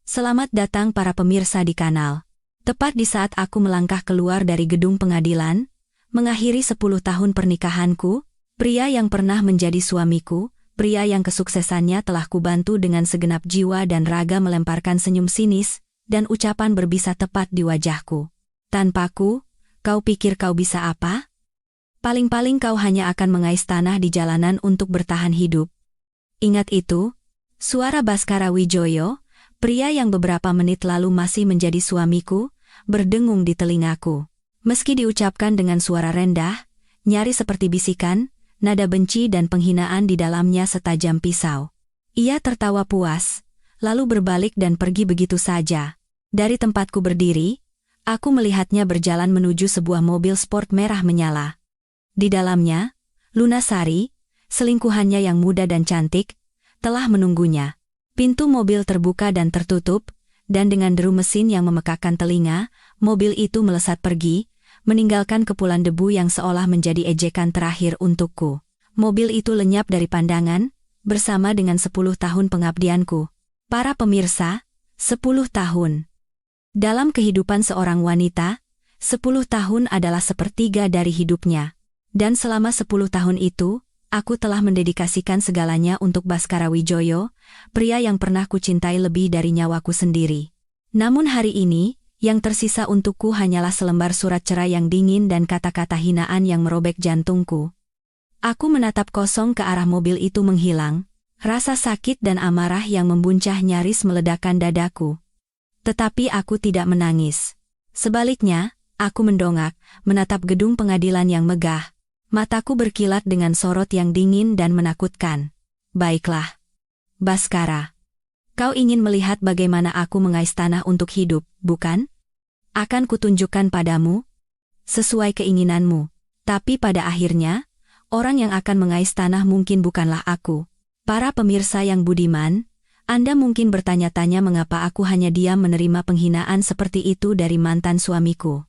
Selamat datang para pemirsa di kanal. Tepat di saat aku melangkah keluar dari gedung pengadilan, mengakhiri 10 tahun pernikahanku, pria yang pernah menjadi suamiku, pria yang kesuksesannya telah kubantu dengan segenap jiwa dan raga melemparkan senyum sinis, dan ucapan berbisa tepat di wajahku. Tanpaku, kau pikir kau bisa apa? Paling-paling kau hanya akan mengais tanah di jalanan untuk bertahan hidup. Ingat itu, suara Baskara Wijoyo, pria yang beberapa menit lalu masih menjadi suamiku, berdengung di telingaku. Meski diucapkan dengan suara rendah, nyaris seperti bisikan, nada benci dan penghinaan di dalamnya setajam pisau. Ia tertawa puas, lalu berbalik dan pergi begitu saja. Dari tempatku berdiri, aku melihatnya berjalan menuju sebuah mobil sport merah menyala. Di dalamnya, Lunasari, selingkuhannya yang muda dan cantik, telah menunggunya. Pintu mobil terbuka dan tertutup, dan dengan deru mesin yang memekakkan telinga, mobil itu melesat pergi, meninggalkan kepulan debu yang seolah menjadi ejekan terakhir untukku. Mobil itu lenyap dari pandangan, bersama dengan 10 tahun pengabdianku. Para pemirsa, 10 tahun. Dalam kehidupan seorang wanita, 10 tahun adalah sepertiga dari hidupnya. Dan selama 10 tahun itu, aku telah mendedikasikan segalanya untuk Baskara Wijoyo, pria yang pernah kucintai lebih dari nyawaku sendiri. Namun hari ini, yang tersisa untukku hanyalah selembar surat cerai yang dingin dan kata-kata hinaan yang merobek jantungku. Aku menatap kosong ke arah mobil itu menghilang, rasa sakit dan amarah yang membuncah nyaris meledakkan dadaku. Tetapi aku tidak menangis. Sebaliknya, aku mendongak, menatap gedung pengadilan yang megah. Mataku berkilat dengan sorot yang dingin dan menakutkan. Baiklah. Baskara. Kau ingin melihat bagaimana aku mengais tanah untuk hidup, bukan? Akan kutunjukkan padamu. Sesuai keinginanmu. Tapi pada akhirnya, orang yang akan mengais tanah mungkin bukanlah aku. Para pemirsa yang budiman, Anda mungkin bertanya-tanya mengapa aku hanya diam menerima penghinaan seperti itu dari mantan suamiku.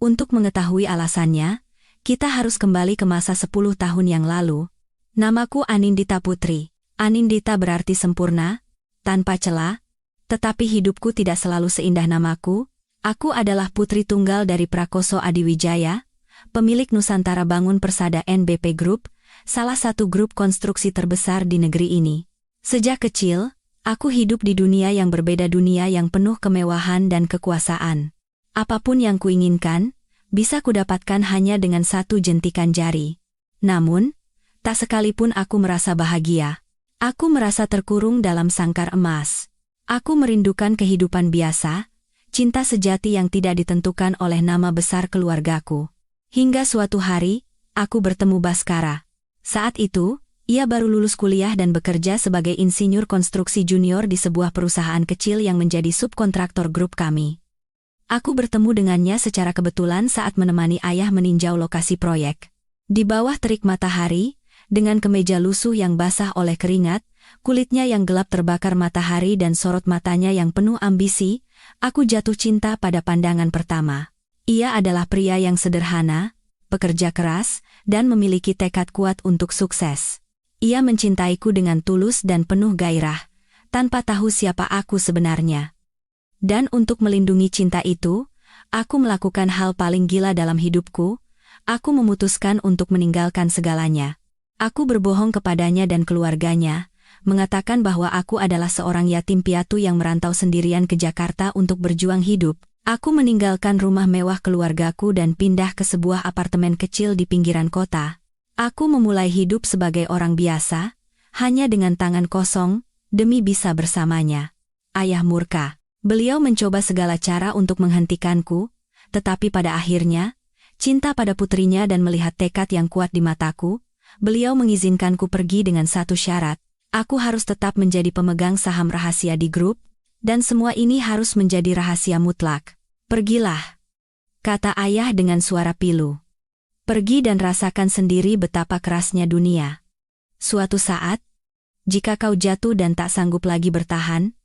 Untuk mengetahui alasannya, kita harus kembali ke masa 10 tahun yang lalu. Namaku Anindita Putri. Anindita berarti sempurna, tanpa celah, tetapi hidupku tidak selalu seindah namaku. Aku adalah putri tunggal dari Prakoso Adiwijaya, pemilik Nusantara Bangun Persada NBP Group, salah satu grup konstruksi terbesar di negeri ini. Sejak kecil, aku hidup di dunia yang berbeda, dunia yang penuh kemewahan dan kekuasaan. Apapun yang kuinginkan, bisa kudapatkan hanya dengan satu jentikan jari. Namun, tak sekalipun aku merasa bahagia. Aku merasa terkurung dalam sangkar emas. Aku merindukan kehidupan biasa, cinta sejati yang tidak ditentukan oleh nama besar keluargaku. Hingga suatu hari, aku bertemu Baskara. Saat itu, ia baru lulus kuliah dan bekerja sebagai insinyur konstruksi junior di sebuah perusahaan kecil yang menjadi subkontraktor grup kami. Aku bertemu dengannya secara kebetulan saat menemani ayah meninjau lokasi proyek. Di bawah terik matahari, dengan kemeja lusuh yang basah oleh keringat, kulitnya yang gelap terbakar matahari dan sorot matanya yang penuh ambisi, aku jatuh cinta pada pandangan pertama. Ia adalah pria yang sederhana, pekerja keras, dan memiliki tekad kuat untuk sukses. Ia mencintaiku dengan tulus dan penuh gairah, tanpa tahu siapa aku sebenarnya. Dan untuk melindungi cinta itu, aku melakukan hal paling gila dalam hidupku. Aku memutuskan untuk meninggalkan segalanya. Aku berbohong kepadanya dan keluarganya, mengatakan bahwa aku adalah seorang yatim piatu yang merantau sendirian ke Jakarta untuk berjuang hidup. Aku meninggalkan rumah mewah keluargaku dan pindah ke sebuah apartemen kecil di pinggiran kota. Aku memulai hidup sebagai orang biasa, hanya dengan tangan kosong, demi bisa bersamanya. Ayah murka. Beliau mencoba segala cara untuk menghentikanku, tetapi pada akhirnya, cinta pada putrinya dan melihat tekad yang kuat di mataku, beliau mengizinkanku pergi dengan satu syarat. Aku harus tetap menjadi pemegang saham rahasia di grup, dan semua ini harus menjadi rahasia mutlak. Pergilah, kata ayah dengan suara pilu. Pergi dan rasakan sendiri betapa kerasnya dunia. Suatu saat, jika kau jatuh dan tak sanggup lagi bertahan,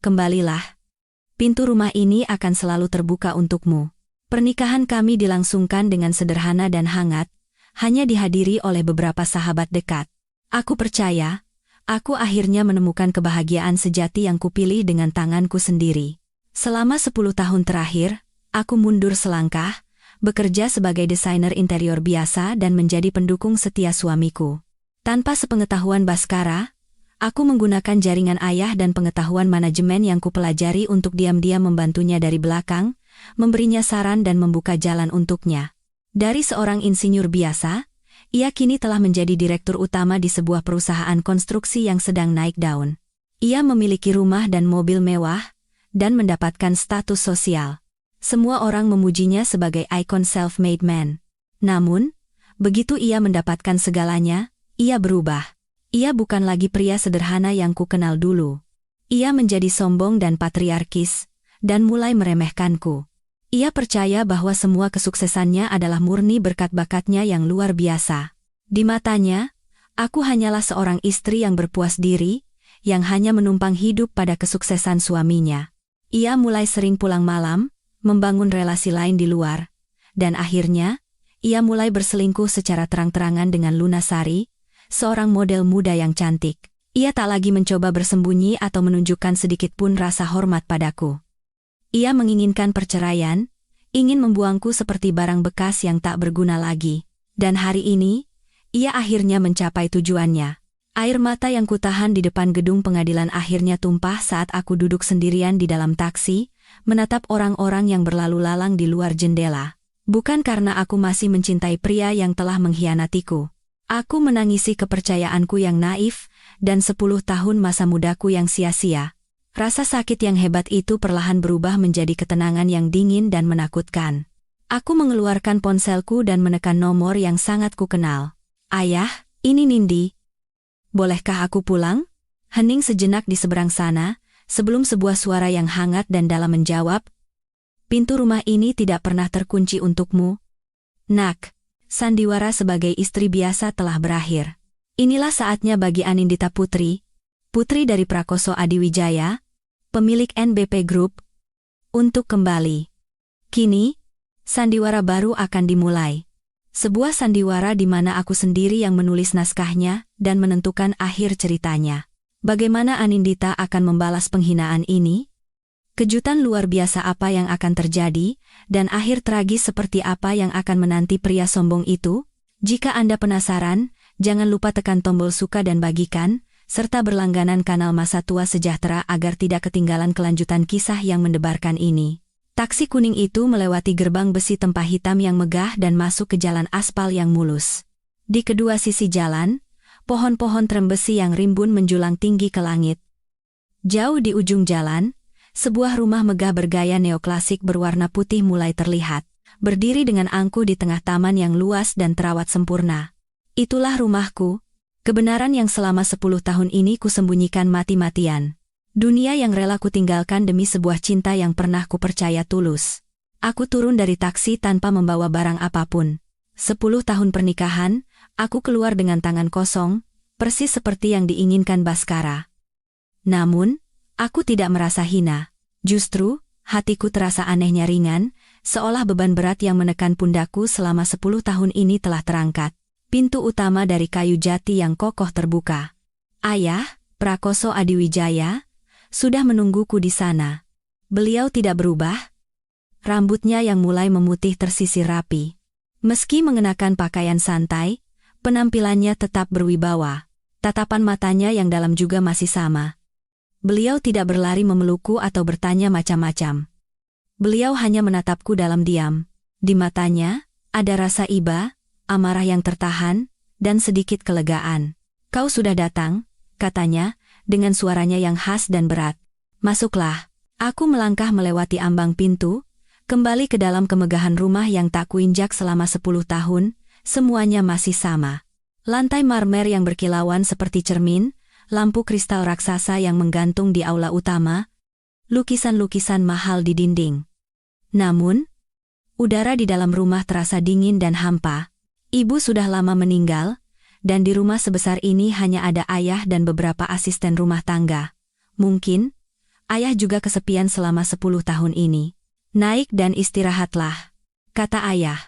kembalilah. Pintu rumah ini akan selalu terbuka untukmu. Pernikahan kami dilangsungkan dengan sederhana dan hangat, hanya dihadiri oleh beberapa sahabat dekat. Aku percaya, Aku akhirnya menemukan kebahagiaan sejati yang kupilih dengan tanganku sendiri. Selama 10 tahun terakhir, aku mundur selangkah, bekerja sebagai desainer interior biasa dan menjadi pendukung setia suamiku. Tanpa sepengetahuan Baskara, aku menggunakan jaringan ayah dan pengetahuan manajemen yang kupelajari untuk diam-diam membantunya dari belakang, memberinya saran dan membuka jalan untuknya. Dari seorang insinyur biasa, ia kini telah menjadi direktur utama di sebuah perusahaan konstruksi yang sedang naik daun. Ia memiliki rumah dan mobil mewah, dan mendapatkan status sosial. Semua orang memujinya sebagai ikon self-made man. Namun, begitu ia mendapatkan segalanya, ia berubah. Ia bukan lagi pria sederhana yang kukenal dulu. Ia menjadi sombong dan patriarkis, dan mulai meremehkanku. Ia percaya bahwa semua kesuksesannya adalah murni berkat bakatnya yang luar biasa. Di matanya, aku hanyalah seorang istri yang berpuas diri, yang hanya menumpang hidup pada kesuksesan suaminya. Ia mulai sering pulang malam, membangun relasi lain di luar, dan akhirnya, ia mulai berselingkuh secara terang-terangan dengan Lunasari, seorang model muda yang cantik. Ia tak lagi mencoba bersembunyi atau menunjukkan sedikit pun rasa hormat padaku. Ia menginginkan perceraian, ingin membuangku seperti barang bekas yang tak berguna lagi. Dan hari ini, ia akhirnya mencapai tujuannya. Air mata yang kutahan di depan gedung pengadilan akhirnya tumpah saat aku duduk sendirian di dalam taksi, menatap orang-orang yang berlalu lalang di luar jendela. Bukan karena aku masih mencintai pria yang telah mengkhianatiku. Aku menangisi kepercayaanku yang naif, dan 10 tahun masa mudaku yang sia-sia. Rasa sakit yang hebat itu perlahan berubah menjadi ketenangan yang dingin dan menakutkan. Aku mengeluarkan ponselku dan menekan nomor yang sangat kukenal. Ayah, ini Nindi. Bolehkah aku pulang? Hening sejenak di seberang sana, sebelum sebuah suara yang hangat dan dalam menjawab, pintu rumah ini tidak pernah terkunci untukmu. Nak. Sandiwara sebagai istri biasa telah berakhir. Inilah saatnya bagi Anindita Putri, putri dari Prakoso Adiwijaya, pemilik NBP Group, untuk kembali. Kini, sandiwara baru akan dimulai. Sebuah sandiwara di mana aku sendiri yang menulis naskahnya dan menentukan akhir ceritanya. Bagaimana Anindita akan membalas penghinaan ini? Kejutan luar biasa apa yang akan terjadi, dan akhir tragis seperti apa yang akan menanti pria sombong itu? Jika Anda penasaran, jangan lupa tekan tombol suka dan bagikan, serta berlangganan kanal Masa Tua Sejahtera agar tidak ketinggalan kelanjutan kisah yang mendebarkan ini. Taksi kuning itu melewati gerbang besi tempah hitam yang megah dan masuk ke jalan aspal yang mulus. Di kedua sisi jalan, pohon-pohon trem besi yang rimbun menjulang tinggi ke langit. Jauh di ujung jalan, sebuah rumah megah bergaya neoklasik berwarna putih mulai terlihat, berdiri dengan angkuh di tengah taman yang luas dan terawat sempurna. Itulah rumahku, kebenaran yang selama 10 tahun ini kusembunyikan mati-matian. Dunia yang rela kutinggalkan demi sebuah cinta yang pernah kupercaya tulus. Aku turun dari taksi tanpa membawa barang apapun. 10 tahun pernikahan, aku keluar dengan tangan kosong, persis seperti yang diinginkan Baskara. Namun, aku tidak merasa hina. Justru, hatiku terasa anehnya ringan, seolah beban berat yang menekan pundakku selama 10 tahun ini telah terangkat. Pintu utama dari kayu jati yang kokoh terbuka. Ayah, Prakoso Adiwijaya, sudah menungguku di sana. Beliau tidak berubah. Rambutnya yang mulai memutih tersisir rapi. Meski mengenakan pakaian santai, penampilannya tetap berwibawa. Tatapan matanya yang dalam juga masih sama. Beliau tidak berlari memelukku atau bertanya macam-macam. Beliau hanya menatapku dalam diam. Di matanya, ada rasa iba, amarah yang tertahan, dan sedikit kelegaan. Kau sudah datang, katanya, dengan suaranya yang khas dan berat. Masuklah. Aku melangkah melewati ambang pintu, kembali ke dalam kemegahan rumah yang tak kuinjak selama 10 tahun, semuanya masih sama. Lantai marmer yang berkilauan seperti cermin, lampu kristal raksasa yang menggantung di aula utama, lukisan-lukisan mahal di dinding. Namun, udara di dalam rumah terasa dingin dan hampa. Ibu sudah lama meninggal, dan di rumah sebesar ini hanya ada ayah dan beberapa asisten rumah tangga. Mungkin, ayah juga kesepian selama 10 tahun ini. Naik dan istirahatlah, kata ayah.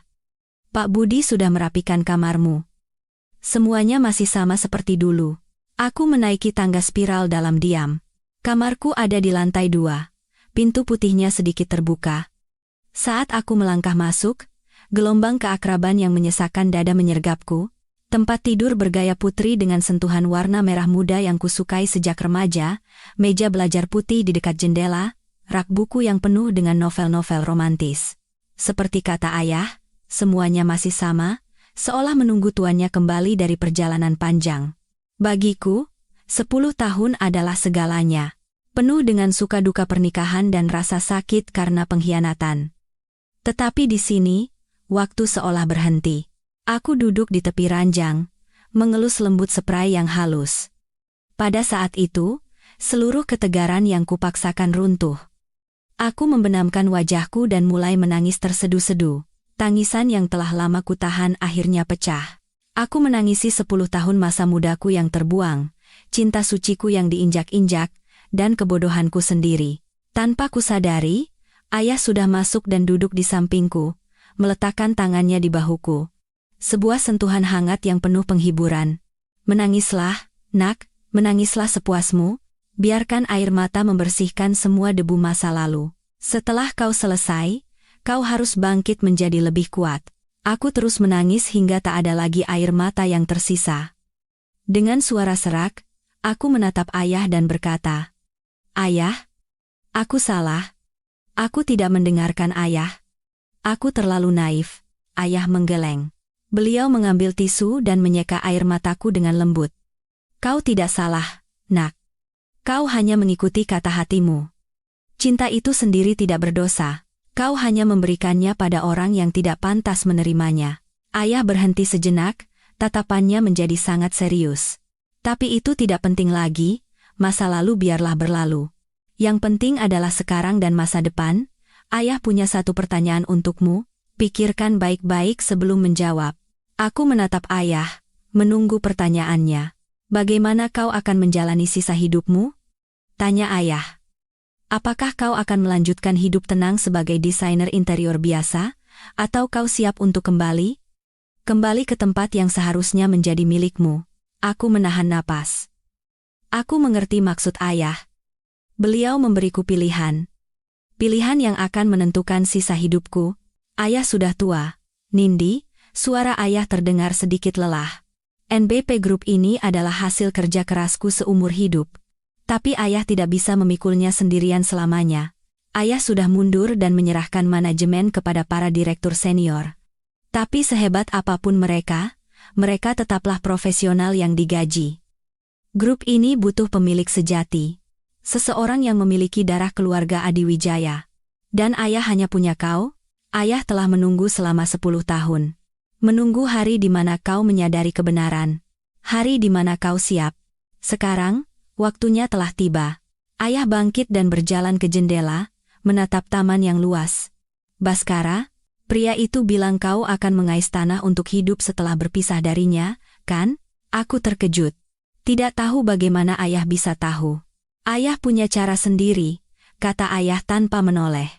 Pak Budi sudah merapikan kamarmu. Semuanya masih sama seperti dulu. Aku menaiki tangga spiral dalam diam. Kamarku ada di lantai 2. Pintu putihnya sedikit terbuka. Saat aku melangkah masuk, gelombang keakraban yang menyesakkan dada menyergapku. Tempat tidur bergaya putri dengan sentuhan warna merah muda yang kusukai sejak remaja, meja belajar putih di dekat jendela, rak buku yang penuh dengan novel-novel romantis. Seperti kata ayah, semuanya masih sama, seolah menunggu tuannya kembali dari perjalanan panjang. Bagiku, 10 tahun adalah segalanya. Penuh dengan suka duka pernikahan dan rasa sakit karena pengkhianatan. Tetapi di sini, waktu seolah berhenti. Aku duduk di tepi ranjang, mengelus lembut spray yang halus. Pada saat itu, seluruh ketegaran yang kupaksakan runtuh. Aku membenamkan wajahku dan mulai menangis tersedu-sedu. Tangisan yang telah lama kutahan akhirnya pecah. Aku menangisi 10 tahun masa mudaku yang terbuang, cinta suciku yang diinjak-injak, dan kebodohanku sendiri. Tanpa kusadari, ayah sudah masuk dan duduk di sampingku, meletakkan tangannya di bahuku. Sebuah sentuhan hangat yang penuh penghiburan. Menangislah, nak, menangislah sepuasmu, biarkan air mata membersihkan semua debu masa lalu. Setelah kau selesai, kau harus bangkit menjadi lebih kuat. Aku terus menangis hingga tak ada lagi air mata yang tersisa. Dengan suara serak, aku menatap ayah dan berkata, "Ayah, aku salah. Aku tidak mendengarkan ayah. Aku terlalu naif." Ayah menggeleng. Beliau mengambil tisu dan menyeka air mataku dengan lembut. "Kau tidak salah, nak. Kau hanya mengikuti kata hatimu. Cinta itu sendiri tidak berdosa. Kau hanya memberikannya pada orang yang tidak pantas menerimanya." Ayah berhenti sejenak, tatapannya menjadi sangat serius. "Tapi itu tidak penting lagi, masa lalu biarlah berlalu. Yang penting adalah sekarang dan masa depan. Ayah punya satu pertanyaan untukmu, pikirkan baik-baik sebelum menjawab." Aku menatap ayah, menunggu pertanyaannya. "Bagaimana kau akan menjalani sisa hidupmu?" tanya ayah. "Apakah kau akan melanjutkan hidup tenang sebagai desainer interior biasa, atau kau siap untuk kembali? Kembali ke tempat yang seharusnya menjadi milikmu." Aku menahan napas. Aku mengerti maksud ayah. Beliau memberiku pilihan. Pilihan yang akan menentukan sisa hidupku. Ayah sudah tua. "Nindi," suara ayah terdengar sedikit lelah. "NBP Group ini adalah hasil kerja kerasku seumur hidup. Tapi ayah tidak bisa memikulnya sendirian selamanya. Ayah sudah mundur dan menyerahkan manajemen kepada para direktur senior. Tapi sehebat apapun mereka tetaplah profesional yang digaji. Grup ini butuh pemilik sejati. Seseorang yang memiliki darah keluarga Adiwijaya. Dan ayah hanya punya kau. Ayah telah menunggu selama 10 tahun. Menunggu hari di mana kau menyadari kebenaran. Hari di mana kau siap. Sekarang, waktunya telah tiba." Ayah bangkit dan berjalan ke jendela, menatap taman yang luas. "Baskara, pria itu bilang kau akan mengais tanah untuk hidup setelah berpisah darinya, kan?" Aku terkejut. Tidak tahu bagaimana ayah bisa tahu. "Ayah punya cara sendiri," kata ayah tanpa menoleh.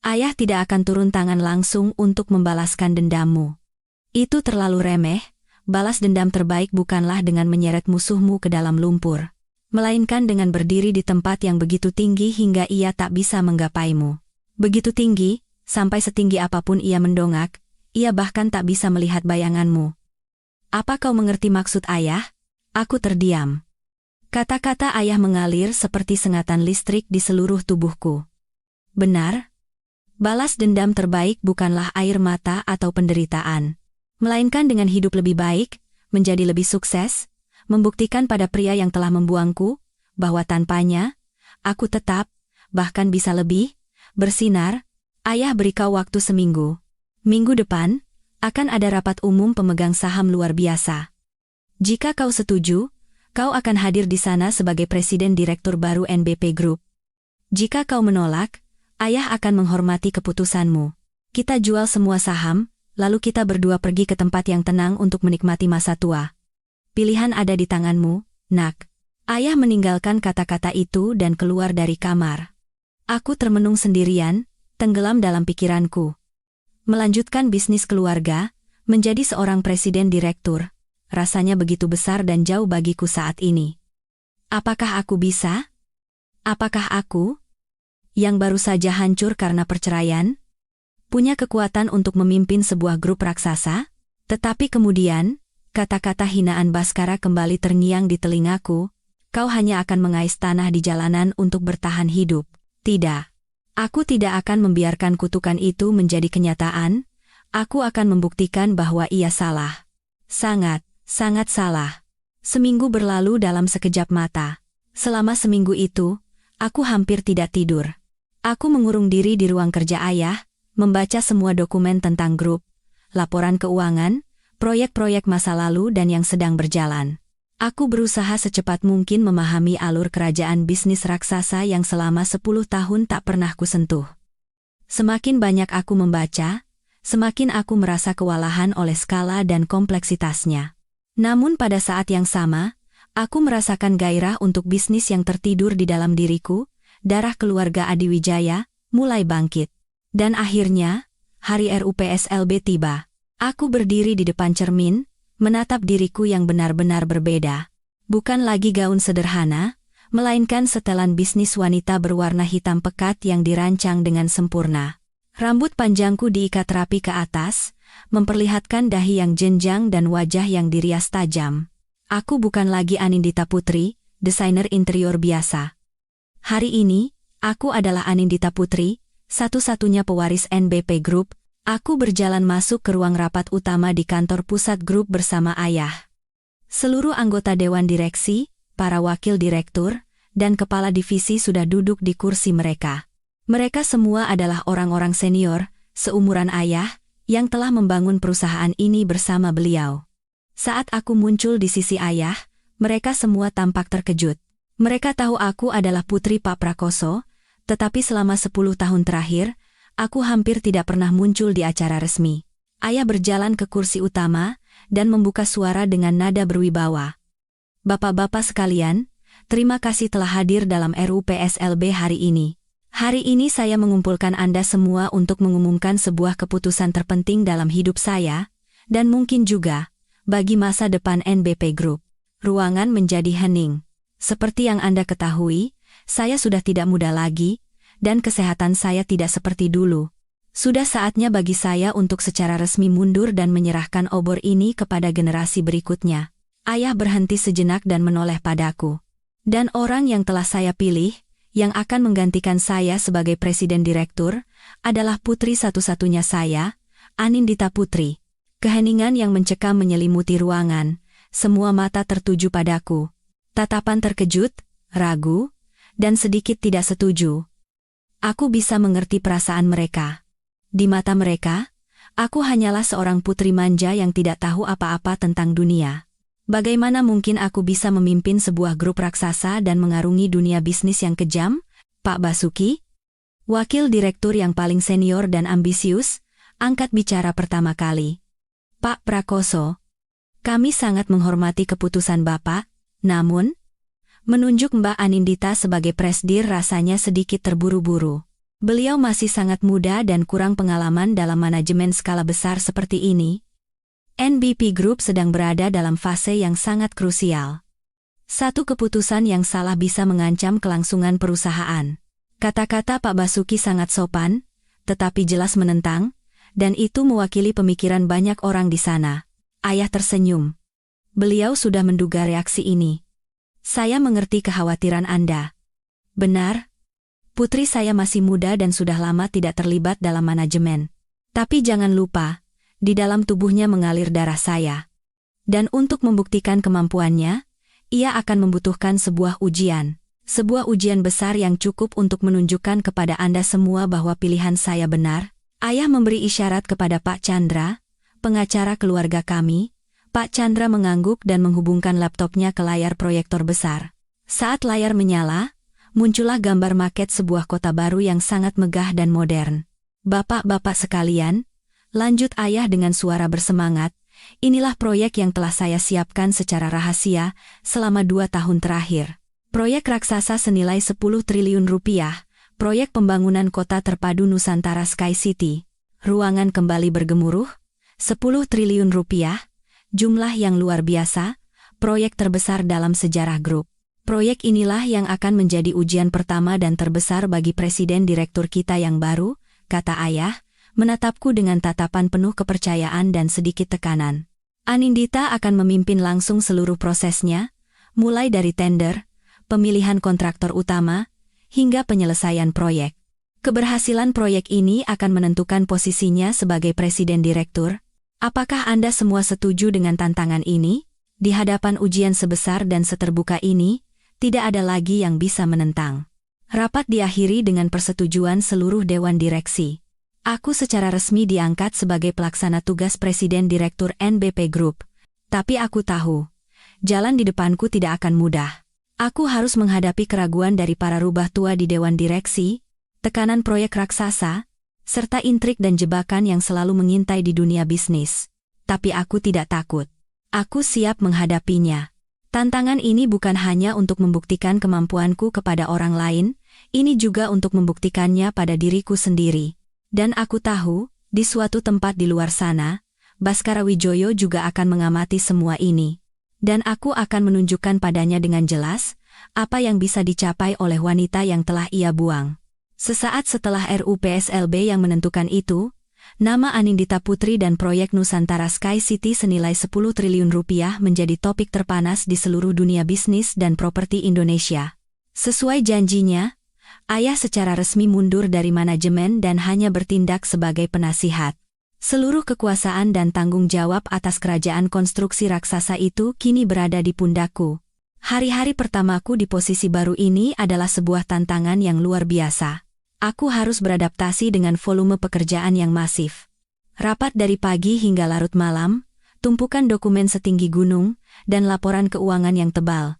"Ayah tidak akan turun tangan langsung untuk membalaskan dendammu. Itu terlalu remeh. Balas dendam terbaik bukanlah dengan menyeret musuhmu ke dalam lumpur, melainkan dengan berdiri di tempat yang begitu tinggi hingga ia tak bisa menggapaimu. Begitu tinggi, sampai setinggi apapun ia mendongak, ia bahkan tak bisa melihat bayanganmu." "Apa kau mengerti maksud ayah?" Aku terdiam. Kata-kata ayah mengalir seperti sengatan listrik di seluruh tubuhku. Benar. Balas dendam terbaik bukanlah air mata atau penderitaan, melainkan dengan hidup lebih baik, menjadi lebih sukses, membuktikan pada pria yang telah membuangku, bahwa tanpanya, aku tetap, bahkan bisa lebih, bersinar. Ayah beri kau waktu seminggu. Minggu depan, akan ada rapat umum pemegang saham luar biasa. Jika kau setuju, kau akan hadir di sana sebagai presiden direktur baru NBP Group. Jika kau menolak, ayah akan menghormati keputusanmu. Kita jual semua saham, lalu kita berdua pergi ke tempat yang tenang untuk menikmati masa tua. Pilihan ada di tanganmu, nak." Ayah meninggalkan kata-kata itu dan keluar dari kamar. Aku termenung sendirian, tenggelam dalam pikiranku. Melanjutkan bisnis keluarga, menjadi seorang presiden direktur, rasanya begitu besar dan jauh bagiku saat ini. Apakah aku bisa? Apakah aku, yang baru saja hancur karena perceraian, punya kekuatan untuk memimpin sebuah grup raksasa? Tetapi kemudian, kata-kata hinaan Baskara kembali terngiang di telingaku, kau hanya akan mengais tanah di jalanan untuk bertahan hidup. Tidak. Aku tidak akan membiarkan kutukan itu menjadi kenyataan, aku akan membuktikan bahwa ia salah. Sangat, sangat salah. Seminggu berlalu dalam sekejap mata. Selama seminggu itu, aku hampir tidak tidur. Aku mengurung diri di ruang kerja ayah, membaca semua dokumen tentang grup, laporan keuangan, proyek-proyek masa lalu dan yang sedang berjalan. Aku berusaha secepat mungkin memahami alur kerajaan bisnis raksasa yang selama 10 tahun tak pernah kusentuh. Semakin banyak aku membaca, semakin aku merasa kewalahan oleh skala dan kompleksitasnya. Namun pada saat yang sama, aku merasakan gairah untuk bisnis yang tertidur di dalam diriku, darah keluarga Adiwijaya, mulai bangkit. Dan akhirnya, hari RUPSLB tiba. Aku berdiri di depan cermin, menatap diriku yang benar-benar berbeda. Bukan lagi gaun sederhana, melainkan setelan bisnis wanita berwarna hitam pekat yang dirancang dengan sempurna. Rambut panjangku diikat rapi ke atas, memperlihatkan dahi yang jenjang dan wajah yang dirias tajam. Aku bukan lagi Anindita Putri, desainer interior biasa. Hari ini, aku adalah Anindita Putri, satu-satunya pewaris NBP Group. Aku berjalan masuk ke ruang rapat utama di kantor pusat grup bersama ayah. Seluruh anggota dewan direksi, para wakil direktur, dan kepala divisi sudah duduk di kursi mereka. Mereka semua adalah orang-orang senior, seumuran ayah, yang telah membangun perusahaan ini bersama beliau. Saat aku muncul di sisi ayah, mereka semua tampak terkejut. Mereka tahu aku adalah putri Pak Prakoso, tetapi selama 10 tahun terakhir, aku hampir tidak pernah muncul di acara resmi. Ayah berjalan ke kursi utama, dan membuka suara dengan nada berwibawa. Bapak-bapak sekalian, terima kasih telah hadir dalam RUPSLB hari ini. Hari ini saya mengumpulkan Anda semua untuk mengumumkan sebuah keputusan terpenting dalam hidup saya, dan mungkin juga, bagi masa depan NBP Group. Ruangan menjadi hening. Seperti yang Anda ketahui, saya sudah tidak muda lagi, dan kesehatan saya tidak seperti dulu. Sudah saatnya bagi saya untuk secara resmi mundur dan menyerahkan obor ini kepada generasi berikutnya. Ayah berhenti sejenak dan menoleh padaku. Dan orang yang telah saya pilih, yang akan menggantikan saya sebagai presiden direktur, adalah putri satu-satunya saya, Anindita Putri. Keheningan yang mencekam menyelimuti ruangan, semua mata tertuju padaku. Tatapan terkejut, ragu, dan sedikit tidak setuju. Aku bisa mengerti perasaan mereka. Di mata mereka, aku hanyalah seorang putri manja yang tidak tahu apa-apa tentang dunia. Bagaimana mungkin aku bisa memimpin sebuah grup raksasa dan mengarungi dunia bisnis yang kejam, Pak Basuki? Wakil direktur yang paling senior dan ambisius, angkat bicara pertama kali. Pak Prakoso, kami sangat menghormati keputusan Bapak, namun, menunjuk Mbak Anindita sebagai presdir rasanya sedikit terburu-buru. Beliau masih sangat muda dan kurang pengalaman dalam manajemen skala besar seperti ini. NBP Group sedang berada dalam fase yang sangat krusial. Satu keputusan yang salah bisa mengancam kelangsungan perusahaan. Kata-kata Pak Basuki sangat sopan, tetapi jelas menentang, dan itu mewakili pemikiran banyak orang di sana. Ayah tersenyum. Beliau sudah menduga reaksi ini. Saya mengerti kekhawatiran Anda. Benar, putri saya masih muda dan sudah lama tidak terlibat dalam manajemen. Tapi jangan lupa, di dalam tubuhnya mengalir darah saya. Dan untuk membuktikan kemampuannya, ia akan membutuhkan sebuah ujian. Sebuah ujian besar yang cukup untuk menunjukkan kepada Anda semua bahwa pilihan saya benar. Ayah memberi isyarat kepada Pak Chandra, pengacara keluarga kami. Pak Chandra mengangguk dan menghubungkan laptopnya ke layar proyektor besar. Saat layar menyala, muncullah gambar maket sebuah kota baru yang sangat megah dan modern. Bapak-bapak sekalian, lanjut ayah dengan suara bersemangat, inilah proyek yang telah saya siapkan secara rahasia selama 2 tahun terakhir. Proyek raksasa senilai 10 triliun rupiah, proyek pembangunan kota terpadu Nusantara Sky City. Ruangan kembali bergemuruh, 10 triliun rupiah, jumlah yang luar biasa, proyek terbesar dalam sejarah grup. Proyek inilah yang akan menjadi ujian pertama dan terbesar bagi presiden direktur kita yang baru, kata ayah, menatapku dengan tatapan penuh kepercayaan dan sedikit tekanan. Anindita akan memimpin langsung seluruh prosesnya, mulai dari tender, pemilihan kontraktor utama, hingga penyelesaian proyek. Keberhasilan proyek ini akan menentukan posisinya sebagai presiden direktur. Apakah Anda semua setuju dengan tantangan ini? Di hadapan ujian sebesar dan seterbuka ini, tidak ada lagi yang bisa menentang. Rapat diakhiri dengan persetujuan seluruh dewan direksi. Aku secara resmi diangkat sebagai pelaksana tugas presiden direktur NBP Group. Tapi aku tahu, jalan di depanku tidak akan mudah. Aku harus menghadapi keraguan dari para rubah tua di dewan direksi, tekanan proyek raksasa, serta intrik dan jebakan yang selalu mengintai di dunia bisnis. Tapi aku tidak takut. Aku siap menghadapinya. Tantangan ini bukan hanya untuk membuktikan kemampuanku kepada orang lain, ini juga untuk membuktikannya pada diriku sendiri. Dan aku tahu, di suatu tempat di luar sana, Baskara Wijoyo juga akan mengamati semua ini. Dan aku akan menunjukkan padanya dengan jelas, apa yang bisa dicapai oleh wanita yang telah ia buang. Sesaat setelah RUPSLB yang menentukan itu, nama Anindita Putri dan proyek Nusantara Sky City senilai 10 triliun rupiah menjadi topik terpanas di seluruh dunia bisnis dan properti Indonesia. Sesuai janjinya, ayah secara resmi mundur dari manajemen dan hanya bertindak sebagai penasihat. Seluruh kekuasaan dan tanggung jawab atas kerajaan konstruksi raksasa itu kini berada di pundakku. Hari-hari pertamaku di posisi baru ini adalah sebuah tantangan yang luar biasa. Aku harus beradaptasi dengan volume pekerjaan yang masif. Rapat dari pagi hingga larut malam, tumpukan dokumen setinggi gunung, dan laporan keuangan yang tebal.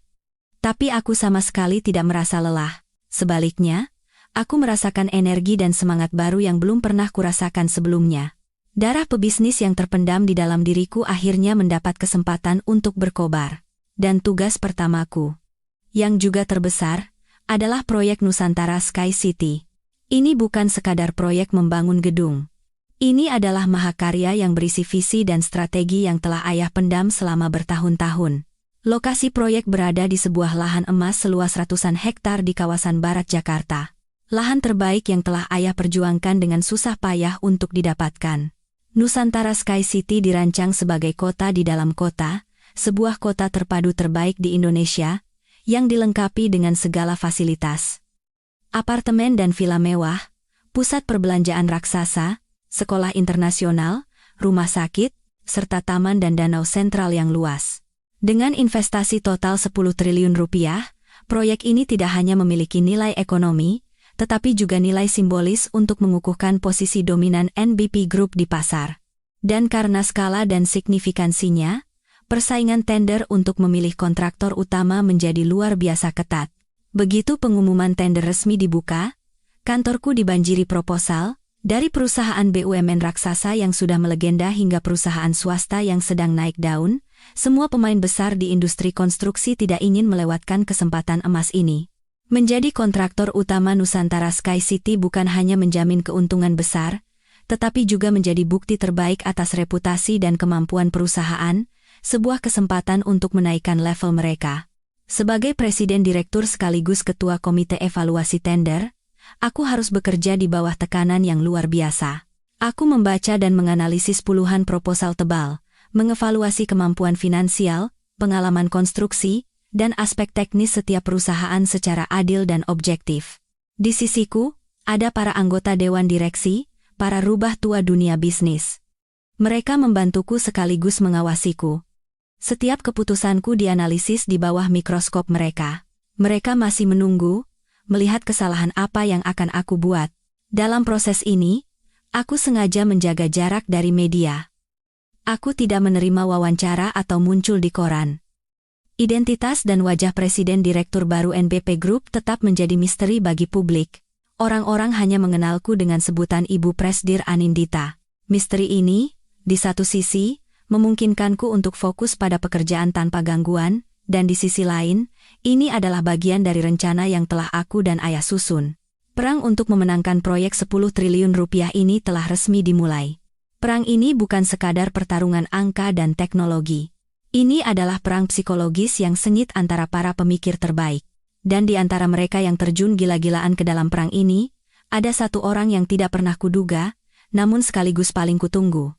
Tapi aku sama sekali tidak merasa lelah. Sebaliknya, aku merasakan energi dan semangat baru yang belum pernah kurasakan sebelumnya. Darah pebisnis yang terpendam di dalam diriku akhirnya mendapat kesempatan untuk berkobar. Dan tugas pertamaku, yang juga terbesar, adalah proyek Nusantara Sky City. Ini bukan sekadar proyek membangun gedung. Ini adalah mahakarya yang berisi visi dan strategi yang telah ayah pendam selama bertahun-tahun. Lokasi proyek berada di sebuah lahan emas seluas ratusan hektar di kawasan barat Jakarta. Lahan terbaik yang telah ayah perjuangkan dengan susah payah untuk didapatkan. Nusantara Sky City dirancang sebagai kota di dalam kota, sebuah kota terpadu terbaik di Indonesia, yang dilengkapi dengan segala fasilitas. Apartemen dan villa mewah, pusat perbelanjaan raksasa, sekolah internasional, rumah sakit, serta taman dan danau sentral yang luas. Dengan investasi total 10 triliun rupiah, proyek ini tidak hanya memiliki nilai ekonomi, tetapi juga nilai simbolis untuk mengukuhkan posisi dominan NBP Group di pasar. Dan karena skala dan signifikansinya, persaingan tender untuk memilih kontraktor utama menjadi luar biasa ketat. Begitu pengumuman tender resmi dibuka, kantorku dibanjiri proposal, dari perusahaan BUMN raksasa yang sudah melegenda hingga perusahaan swasta yang sedang naik daun, semua pemain besar di industri konstruksi tidak ingin melewatkan kesempatan emas ini. Menjadi kontraktor utama Nusantara Sky City bukan hanya menjamin keuntungan besar, tetapi juga menjadi bukti terbaik atas reputasi dan kemampuan perusahaan, sebuah kesempatan untuk menaikkan level mereka. Sebagai presiden direktur sekaligus ketua komite evaluasi tender, aku harus bekerja di bawah tekanan yang luar biasa. Aku membaca dan menganalisis puluhan proposal tebal, mengevaluasi kemampuan finansial, pengalaman konstruksi, dan aspek teknis setiap perusahaan secara adil dan objektif. Di sisiku, ada para anggota dewan direksi, para rubah tua dunia bisnis. Mereka membantuku sekaligus mengawasiku. Setiap keputusanku dianalisis di bawah mikroskop mereka. Mereka masih menunggu, melihat kesalahan apa yang akan aku buat. Dalam proses ini, aku sengaja menjaga jarak dari media. Aku tidak menerima wawancara atau muncul di koran. Identitas dan wajah presiden direktur baru NBP Group tetap menjadi misteri bagi publik. Orang-orang hanya mengenalku dengan sebutan Ibu Presdir Anindita. Misteri ini, di satu sisi, memungkinkanku untuk fokus pada pekerjaan tanpa gangguan, dan di sisi lain, ini adalah bagian dari rencana yang telah aku dan ayah susun. Perang untuk memenangkan proyek 10 triliun rupiah ini telah resmi dimulai. Perang ini bukan sekadar pertarungan angka dan teknologi. Ini adalah perang psikologis yang sengit antara para pemikir terbaik. Dan di antara mereka yang terjun gila-gilaan ke dalam perang ini, ada satu orang yang tidak pernah kuduga, namun sekaligus paling kutunggu.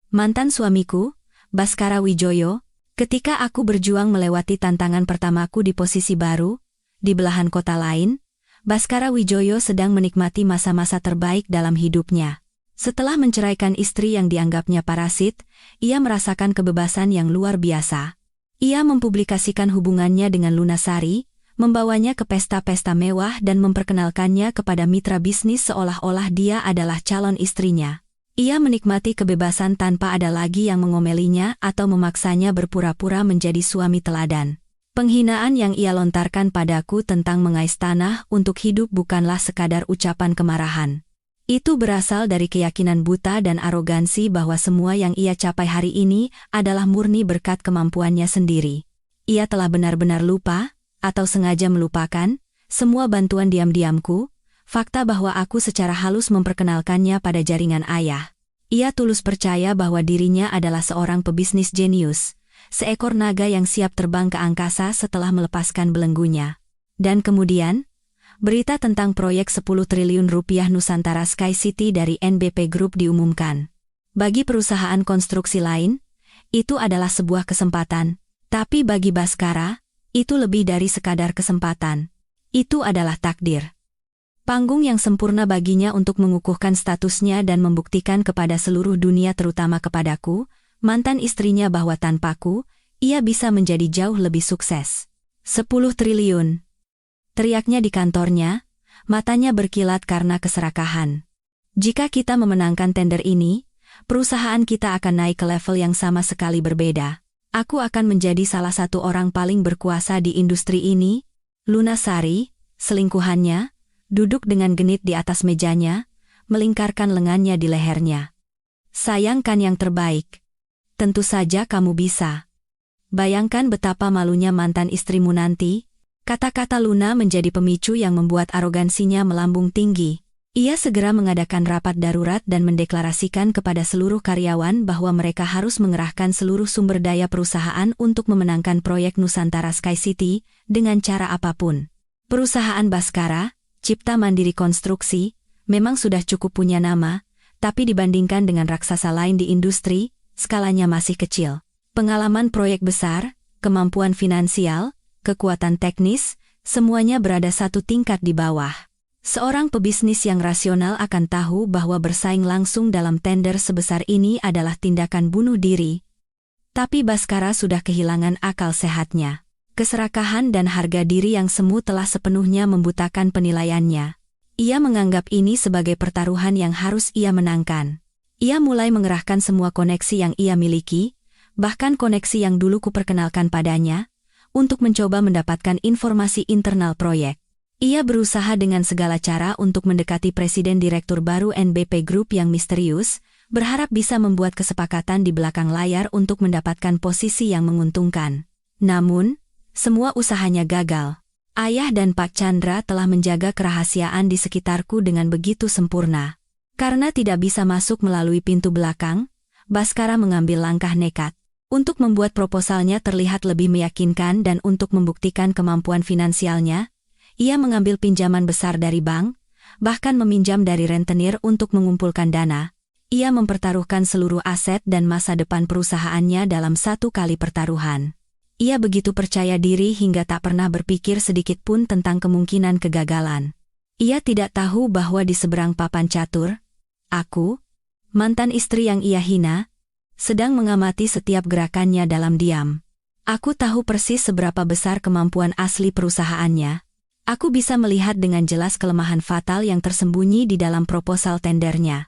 Mantan suamiku, Baskara Wijoyo, ketika aku berjuang melewati tantangan pertamaku di posisi baru, di belahan kota lain, Baskara Wijoyo sedang menikmati masa-masa terbaik dalam hidupnya. Setelah menceraikan istri yang dianggapnya parasit, ia merasakan kebebasan yang luar biasa. Ia mempublikasikan hubungannya dengan Lunasari, membawanya ke pesta-pesta mewah dan memperkenalkannya kepada mitra bisnis seolah-olah dia adalah calon istrinya. Ia menikmati kebebasan tanpa ada lagi yang mengomelinya atau memaksanya berpura-pura menjadi suami teladan. Penghinaan yang ia lontarkan padaku tentang mengais tanah untuk hidup bukanlah sekadar ucapan kemarahan. Itu berasal dari keyakinan buta dan arogansi bahwa semua yang ia capai hari ini adalah murni berkat kemampuannya sendiri. Ia telah benar-benar lupa, atau sengaja melupakan, semua bantuan diam-diamku, fakta bahwa aku secara halus memperkenalkannya pada jaringan ayah. Ia tulus percaya bahwa dirinya adalah seorang pebisnis jenius, seekor naga yang siap terbang ke angkasa setelah melepaskan belenggunya. Dan kemudian, berita tentang proyek 10 triliun rupiah Nusantara Sky City dari NBP Group diumumkan. Bagi perusahaan konstruksi lain, itu adalah sebuah kesempatan. Tapi bagi Baskara, itu lebih dari sekadar kesempatan. Itu adalah takdir. Panggung yang sempurna baginya untuk mengukuhkan statusnya dan membuktikan kepada seluruh dunia terutama kepadaku, mantan istrinya bahwa tanpaku, ia bisa menjadi jauh lebih sukses. 10 triliun. Teriaknya di kantornya, matanya berkilat karena keserakahan. Jika kita memenangkan tender ini, perusahaan kita akan naik ke level yang sama sekali berbeda. Aku akan menjadi salah satu orang paling berkuasa di industri ini. Lunasari, selingkuhannya, duduk dengan genit di atas mejanya, melingkarkan lengannya di lehernya. Sayangkan yang terbaik. Tentu saja kamu bisa. Bayangkan betapa malunya mantan istrimu nanti. Kata-kata Luna menjadi pemicu yang membuat arogansinya melambung tinggi. Ia segera mengadakan rapat darurat dan mendeklarasikan kepada seluruh karyawan bahwa mereka harus mengerahkan seluruh sumber daya perusahaan untuk memenangkan proyek Nusantara Sky City dengan cara apapun. Perusahaan Baskara, Cipta Mandiri Konstruksi, memang sudah cukup punya nama, tapi dibandingkan dengan raksasa lain di industri, skalanya masih kecil. Pengalaman proyek besar, kemampuan finansial, kekuatan teknis, semuanya berada satu tingkat di bawah. Seorang pebisnis yang rasional akan tahu bahwa bersaing langsung dalam tender sebesar ini adalah tindakan bunuh diri. Tapi Baskara sudah kehilangan akal sehatnya. Keserakahan dan harga diri yang semu telah sepenuhnya membutakan penilaiannya. Ia menganggap ini sebagai pertaruhan yang harus ia menangkan. Ia mulai mengerahkan semua koneksi yang ia miliki, bahkan koneksi yang dulu kuperkenalkan padanya, untuk mencoba mendapatkan informasi internal proyek. Ia berusaha dengan segala cara untuk mendekati presiden direktur baru NBP Group yang misterius, berharap bisa membuat kesepakatan di belakang layar untuk mendapatkan posisi yang menguntungkan. Namun, semua usahanya gagal. Ayah dan Pak Chandra telah menjaga kerahasiaan di sekitarku dengan begitu sempurna. Karena tidak bisa masuk melalui pintu belakang, Baskara mengambil langkah nekat. Untuk membuat proposalnya terlihat lebih meyakinkan dan untuk membuktikan kemampuan finansialnya, ia mengambil pinjaman besar dari bank, bahkan meminjam dari rentenir untuk mengumpulkan dana. Ia mempertaruhkan seluruh aset dan masa depan perusahaannya dalam satu kali pertaruhan. Ia begitu percaya diri hingga tak pernah berpikir sedikit pun tentang kemungkinan kegagalan. Ia tidak tahu bahwa di seberang papan catur, aku, mantan istri yang ia hina, sedang mengamati setiap gerakannya dalam diam. Aku tahu persis seberapa besar kemampuan asli perusahaannya. Aku bisa melihat dengan jelas kelemahan fatal yang tersembunyi di dalam proposal tendernya.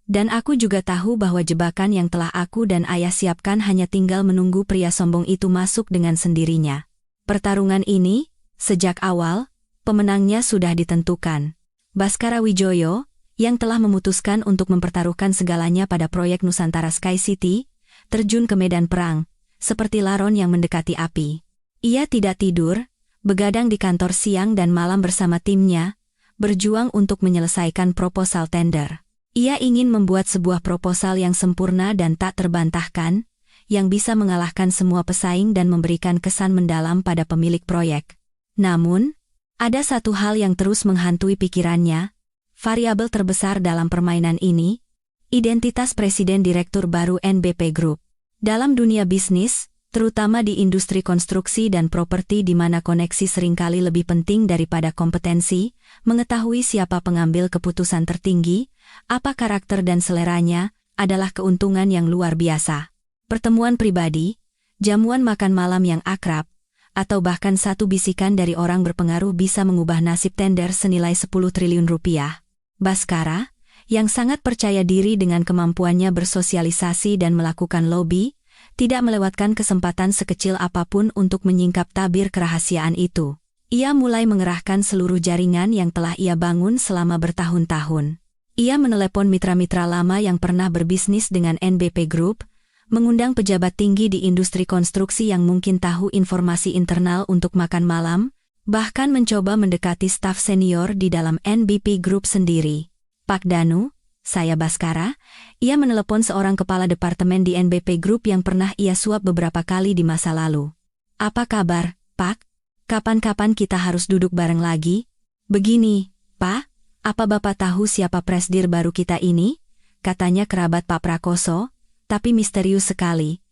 Dan aku juga tahu bahwa jebakan yang telah aku dan ayah siapkan hanya tinggal menunggu pria sombong itu masuk dengan sendirinya. Pertarungan ini, sejak awal, pemenangnya sudah ditentukan. Baskara Wijoyo, yang telah memutuskan untuk mempertaruhkan segalanya pada proyek Nusantara Sky City, terjun ke medan perang, seperti laron yang mendekati api. Ia tidak tidur, begadang di kantor siang dan malam bersama timnya, berjuang untuk menyelesaikan proposal tender. Ia ingin membuat sebuah proposal yang sempurna dan tak terbantahkan, yang bisa mengalahkan semua pesaing dan memberikan kesan mendalam pada pemilik proyek. Namun, ada satu hal yang terus menghantui pikirannya, variabel terbesar dalam permainan ini, identitas Presiden Direktur baru NBP Group. Dalam dunia bisnis, terutama di industri konstruksi dan properti di mana koneksi seringkali lebih penting daripada kompetensi, mengetahui siapa pengambil keputusan tertinggi, apa karakter dan seleranya, adalah keuntungan yang luar biasa. Pertemuan pribadi, jamuan makan malam yang akrab, atau bahkan satu bisikan dari orang berpengaruh bisa mengubah nasib tender senilai 10 triliun rupiah. Baskara, yang sangat percaya diri dengan kemampuannya bersosialisasi dan melakukan lobby, tidak melewatkan kesempatan sekecil apapun untuk menyingkap tabir kerahasiaan itu. Ia mulai mengerahkan seluruh jaringan yang telah ia bangun selama bertahun-tahun. Ia menelepon mitra-mitra lama yang pernah berbisnis dengan NBP Group, mengundang pejabat tinggi di industri konstruksi yang mungkin tahu informasi internal untuk makan malam, bahkan mencoba mendekati staf senior di dalam NBP Group sendiri. Pak Danu, saya Baskara, ia menelepon seorang kepala departemen di NBP Group yang pernah ia suap beberapa kali di masa lalu. Apa kabar, Pak? Kapan-kapan kita harus duduk bareng lagi? Begini, Pak, apa Bapak tahu siapa presdir baru kita ini? Katanya kerabat Pak Prakoso, tapi misterius sekali.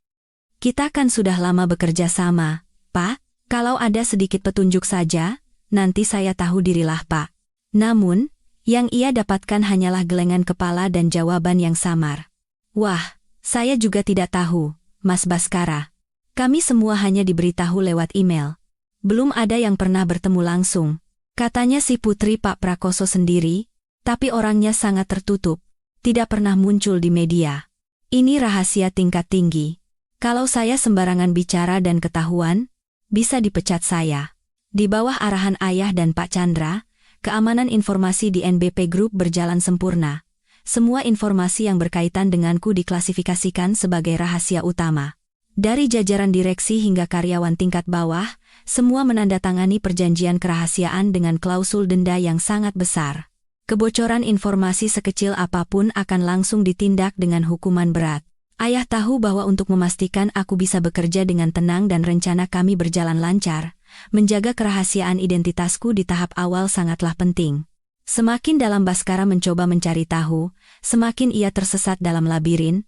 Kita kan sudah lama bekerja sama, Pak. Kalau ada sedikit petunjuk saja, nanti saya tahu dirilah Pak. Namun, yang ia dapatkan hanyalah gelengan kepala dan jawaban yang samar. Wah, saya juga tidak tahu, Mas Baskara. Kami semua hanya diberitahu lewat email. Belum ada yang pernah bertemu langsung. Katanya si putri Pak Prakoso sendiri, tapi orangnya sangat tertutup, tidak pernah muncul di media. Ini rahasia tingkat tinggi. Kalau saya sembarangan bicara dan ketahuan, bisa dipecat saya. Di bawah arahan ayah dan Pak Chandra, keamanan informasi di NBP Group berjalan sempurna. Semua informasi yang berkaitan denganku diklasifikasikan sebagai rahasia utama. Dari jajaran direksi hingga karyawan tingkat bawah, semua menandatangani perjanjian kerahasiaan dengan klausul denda yang sangat besar. Kebocoran informasi sekecil apapun akan langsung ditindak dengan hukuman berat. Ayah tahu bahwa untuk memastikan aku bisa bekerja dengan tenang dan rencana kami berjalan lancar, menjaga kerahasiaan identitasku di tahap awal sangatlah penting. Semakin dalam Baskara mencoba mencari tahu, semakin ia tersesat dalam labirin.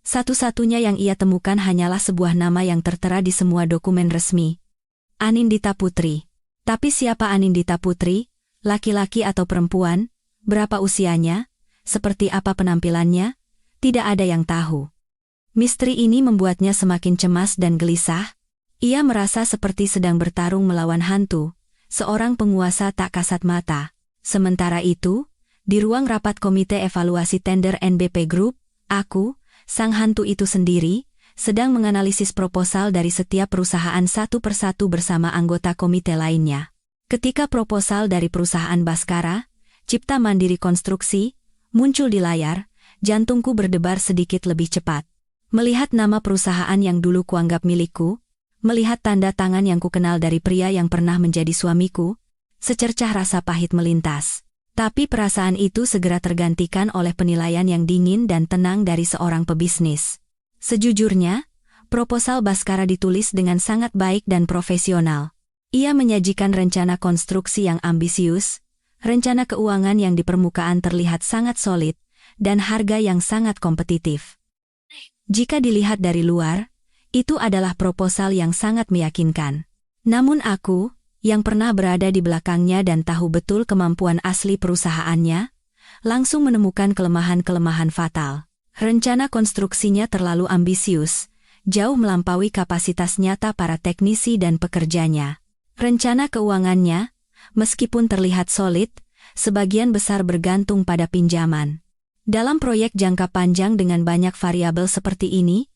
Satu-satunya yang ia temukan hanyalah sebuah nama yang tertera di semua dokumen resmi. Anindita Putri. Tapi siapa Anindita Putri? Laki-laki atau perempuan? Berapa usianya? Seperti apa penampilannya? Tidak ada yang tahu. Misteri ini membuatnya semakin cemas dan gelisah. Ia merasa seperti sedang bertarung melawan hantu, seorang penguasa tak kasat mata. Sementara itu, di ruang rapat komite evaluasi tender NBP Group, aku, sang hantu itu sendiri, sedang menganalisis proposal dari setiap perusahaan satu persatu bersama anggota komite lainnya. Ketika proposal dari perusahaan Baskara, Cipta Mandiri Konstruksi, muncul di layar, jantungku berdebar sedikit lebih cepat. Melihat nama perusahaan yang dulu kuanggap milikku, melihat tanda tangan yang kukenal dari pria yang pernah menjadi suamiku, secercah rasa pahit melintas. Tapi perasaan itu segera tergantikan oleh penilaian yang dingin dan tenang dari seorang pebisnis. Sejujurnya, proposal Baskara ditulis dengan sangat baik dan profesional. Ia menyajikan rencana konstruksi yang ambisius, rencana keuangan yang di permukaan terlihat sangat solid, dan harga yang sangat kompetitif. Jika dilihat dari luar, itu adalah proposal yang sangat meyakinkan. Namun aku, yang pernah berada di belakangnya dan tahu betul kemampuan asli perusahaannya, langsung menemukan kelemahan-kelemahan fatal. Rencana konstruksinya terlalu ambisius, jauh melampaui kapasitas nyata para teknisi dan pekerjanya. Rencana keuangannya, meskipun terlihat solid, sebagian besar bergantung pada pinjaman. Dalam proyek jangka panjang dengan banyak variabel seperti ini,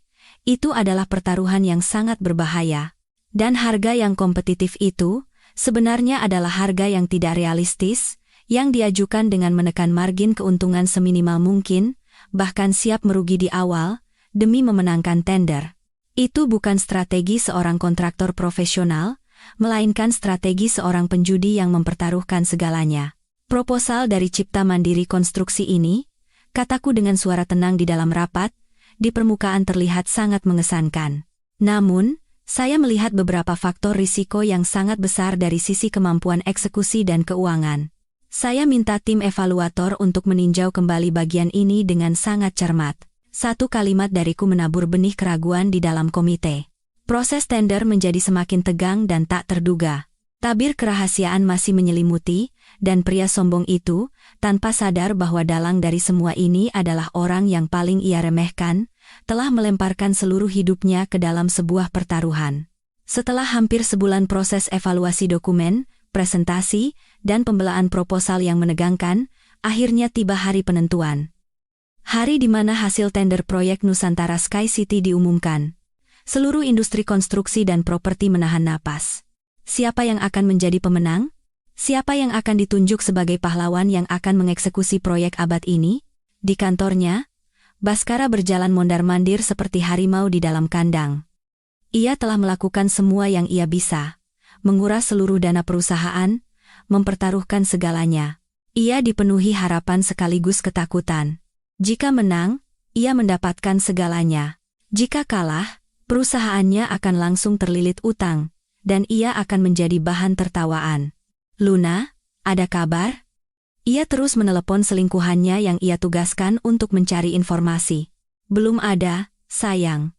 itu adalah pertaruhan yang sangat berbahaya. Dan harga yang kompetitif itu, sebenarnya adalah harga yang tidak realistis, yang diajukan dengan menekan margin keuntungan seminimal mungkin, bahkan siap merugi di awal, demi memenangkan tender. Itu bukan strategi seorang kontraktor profesional, melainkan strategi seorang penjudi yang mempertaruhkan segalanya. Proposal dari Cipta Mandiri Konstruksi ini, kataku dengan suara tenang di dalam rapat, di permukaan terlihat sangat mengesankan. Namun, saya melihat beberapa faktor risiko yang sangat besar dari sisi kemampuan eksekusi dan keuangan. Saya minta tim evaluator untuk meninjau kembali bagian ini dengan sangat cermat. Satu kalimat dariku menabur benih keraguan di dalam komite. Proses tender menjadi semakin tegang dan tak terduga. Tabir kerahasiaan masih menyelimuti, dan pria sombong itu, tanpa sadar bahwa dalang dari semua ini adalah orang yang paling ia remehkan, telah melemparkan seluruh hidupnya ke dalam sebuah pertaruhan. Setelah hampir sebulan proses evaluasi dokumen, presentasi, dan pembelaan proposal yang menegangkan, akhirnya tiba hari penentuan. Hari di mana hasil tender proyek Nusantara Sky City diumumkan. Seluruh industri konstruksi dan properti menahan napas. Siapa yang akan menjadi pemenang? Siapa yang akan ditunjuk sebagai pahlawan yang akan mengeksekusi proyek abad ini? Di kantornya, Baskara berjalan mondar-mandir seperti harimau di dalam kandang. Ia telah melakukan semua yang ia bisa, menguras seluruh dana perusahaan, mempertaruhkan segalanya. Ia dipenuhi harapan sekaligus ketakutan. Jika menang, ia mendapatkan segalanya. Jika kalah, perusahaannya akan langsung terlilit utang, dan ia akan menjadi bahan tertawaan. Luna, ada kabar? Ia terus menelepon selingkuhannya yang ia tugaskan untuk mencari informasi. Belum ada, sayang.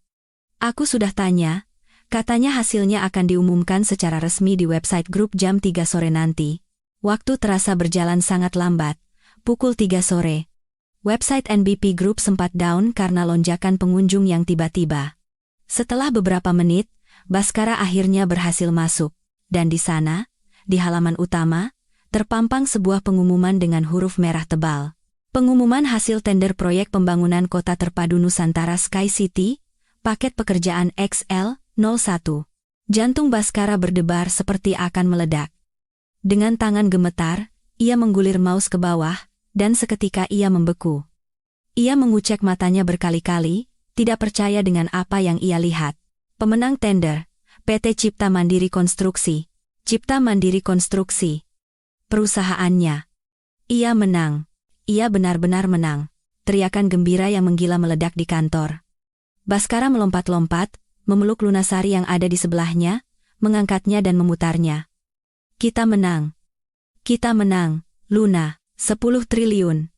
Aku sudah tanya, katanya hasilnya akan diumumkan secara resmi di website grup jam 3 sore nanti. Waktu terasa berjalan sangat lambat, pukul 3 sore. Website NBP Group sempat down karena lonjakan pengunjung yang tiba-tiba. Setelah beberapa menit, Baskara akhirnya berhasil masuk, dan di sana, di halaman utama, terpampang sebuah pengumuman dengan huruf merah tebal. Pengumuman hasil tender proyek pembangunan kota terpadu Nusantara Sky City, paket pekerjaan XL01. Jantung Baskara berdebar seperti akan meledak. Dengan tangan gemetar, ia menggulir mouse ke bawah, dan seketika ia membeku. Ia mengucek matanya berkali-kali, tidak percaya dengan apa yang ia lihat. Pemenang tender, PT Cipta Mandiri Konstruksi. Cipta Mandiri Konstruksi. Perusahaannya. Ia menang. Ia benar-benar menang. Teriakan gembira yang menggila meledak di kantor. Baskara melompat-lompat, memeluk Lunasari yang ada di sebelahnya, mengangkatnya dan memutarnya. Kita menang. Kita menang, Luna, 10 triliun.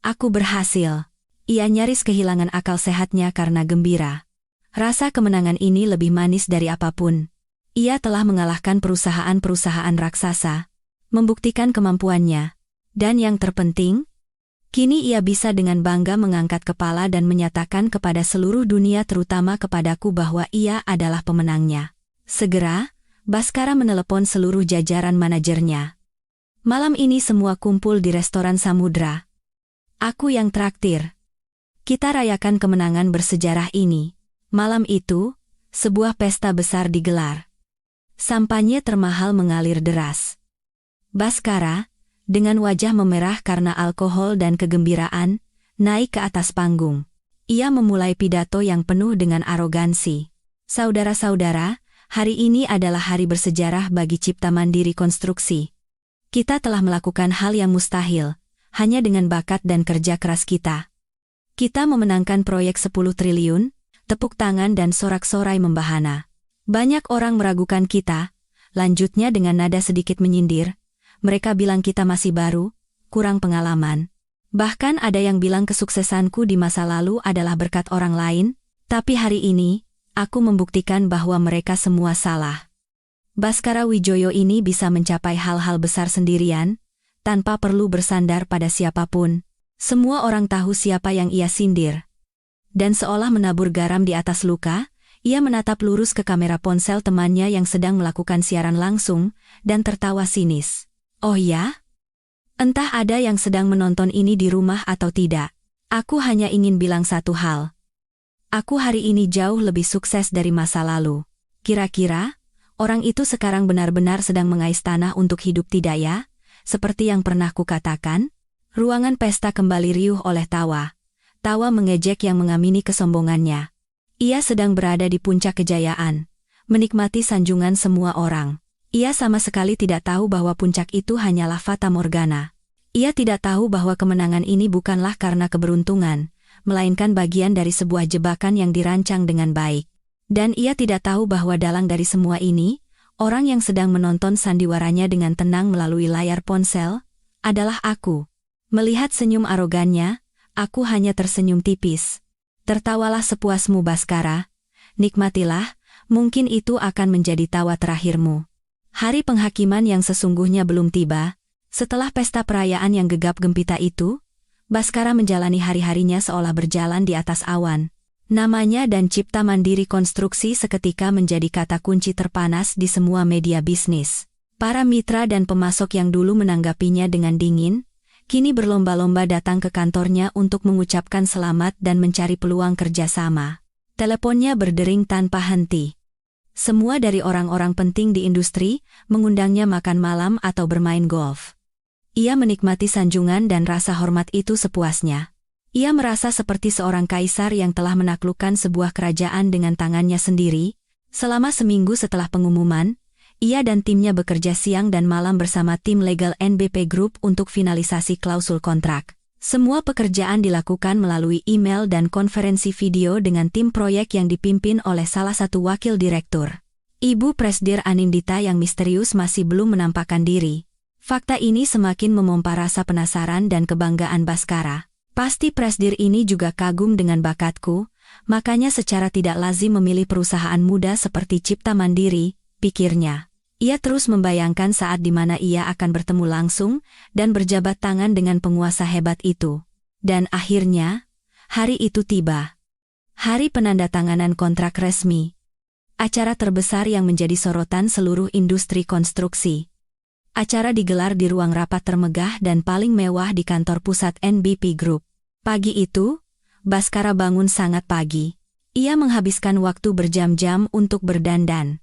Aku berhasil. Ia nyaris kehilangan akal sehatnya karena gembira. Rasa kemenangan ini lebih manis dari apapun. Ia telah mengalahkan perusahaan-perusahaan raksasa, membuktikan kemampuannya. Dan yang terpenting, kini ia bisa dengan bangga mengangkat kepala dan menyatakan kepada seluruh dunia terutama kepadaku bahwa ia adalah pemenangnya. Segera, Baskara menelepon seluruh jajaran manajernya. Malam ini semua kumpul di restoran Samudra. Aku yang traktir. Kita rayakan kemenangan bersejarah ini. Malam itu, sebuah pesta besar digelar. Sampanye termahal mengalir deras. Baskara, dengan wajah memerah karena alkohol dan kegembiraan, naik ke atas panggung. Ia memulai pidato yang penuh dengan arogansi. Saudara-saudara, hari ini adalah hari bersejarah bagi Cipta Mandiri Konstruksi. Kita telah melakukan hal yang mustahil, hanya dengan bakat dan kerja keras kita. Kita memenangkan proyek 10 triliun, tepuk tangan dan sorak-sorai membahana. Banyak orang meragukan kita, lanjutnya dengan nada sedikit menyindir. Mereka bilang kita masih baru, kurang pengalaman. Bahkan ada yang bilang kesuksesanku di masa lalu adalah berkat orang lain, tapi hari ini, aku membuktikan bahwa mereka semua salah. Baskara Wijoyo ini bisa mencapai hal-hal besar sendirian, tanpa perlu bersandar pada siapapun. Semua orang tahu siapa yang ia sindir. Dan seolah menabur garam di atas luka, ia menatap lurus ke kamera ponsel temannya yang sedang melakukan siaran langsung, dan tertawa sinis. Oh ya? Entah ada yang sedang menonton ini di rumah atau tidak. Aku hanya ingin bilang satu hal. Aku hari ini jauh lebih sukses dari masa lalu. Kira-kira, orang itu sekarang benar-benar sedang mengais tanah untuk hidup tidak ya? Seperti yang pernah kukatakan? Ruangan pesta kembali riuh oleh tawa. Tawa mengejek yang mengamini kesombongannya. Ia sedang berada di puncak kejayaan, menikmati sanjungan semua orang. Ia sama sekali tidak tahu bahwa puncak itu hanyalah fata morgana. Ia tidak tahu bahwa kemenangan ini bukanlah karena keberuntungan, melainkan bagian dari sebuah jebakan yang dirancang dengan baik. Dan ia tidak tahu bahwa dalang dari semua ini, orang yang sedang menonton sandiwaranya dengan tenang melalui layar ponsel, adalah aku. Melihat senyum arogannya, aku hanya tersenyum tipis. Tertawalah sepuasmu Baskara, nikmatilah, mungkin itu akan menjadi tawa terakhirmu. Hari penghakiman yang sesungguhnya belum tiba. Setelah pesta perayaan yang gegap gempita itu, Baskara menjalani hari-harinya seolah berjalan di atas awan. Namanya dan Cipta Mandiri Konstruksi seketika menjadi kata kunci terpanas di semua media bisnis. Para mitra dan pemasok yang dulu menanggapinya dengan dingin, kini berlomba-lomba datang ke kantornya untuk mengucapkan selamat dan mencari peluang kerjasama. Teleponnya berdering tanpa henti. Semua dari orang-orang penting di industri mengundangnya makan malam atau bermain golf. Ia menikmati sanjungan dan rasa hormat itu sepuasnya. Ia merasa seperti seorang kaisar yang telah menaklukkan sebuah kerajaan dengan tangannya sendiri. Selama seminggu setelah pengumuman, ia dan timnya bekerja siang dan malam bersama tim legal NBP Group untuk finalisasi klausul kontrak. Semua pekerjaan dilakukan melalui email dan konferensi video dengan tim proyek yang dipimpin oleh salah satu wakil direktur. Ibu Presdir Anindita yang misterius masih belum menampakkan diri. Fakta ini semakin memompa rasa penasaran dan kebanggaan Baskara. Pasti Presdir ini juga kagum dengan bakatku, makanya secara tidak lazim memilih perusahaan muda seperti Cipta Mandiri, pikirnya. Ia terus membayangkan saat di mana ia akan bertemu langsung dan berjabat tangan dengan penguasa hebat itu. Dan akhirnya, hari itu tiba. Hari penandatanganan kontrak resmi. Acara terbesar yang menjadi sorotan seluruh industri konstruksi. Acara digelar di ruang rapat termegah dan paling mewah di kantor pusat NBP Group. Pagi itu, Baskara bangun sangat pagi. Ia menghabiskan waktu berjam-jam untuk berdandan.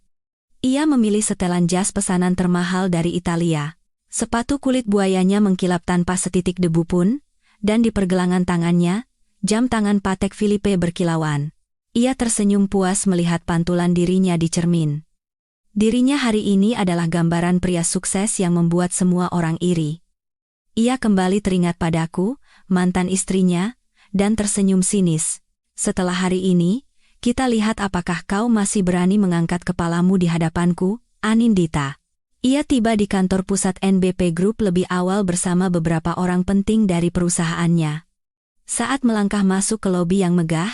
Ia memilih setelan jas pesanan termahal dari Italia. Sepatu kulit buayanya mengkilap tanpa setitik debu pun, dan di pergelangan tangannya, jam tangan Patek Philippe berkilauan. Ia tersenyum puas melihat pantulan dirinya di cermin. Dirinya hari ini adalah gambaran pria sukses yang membuat semua orang iri. Ia kembali teringat padaku, mantan istrinya, dan tersenyum sinis. Setelah hari ini, kita lihat apakah kau masih berani mengangkat kepalamu di hadapanku, Anindita. Ia tiba di kantor pusat NBP Group lebih awal bersama beberapa orang penting dari perusahaannya. Saat melangkah masuk ke lobi yang megah,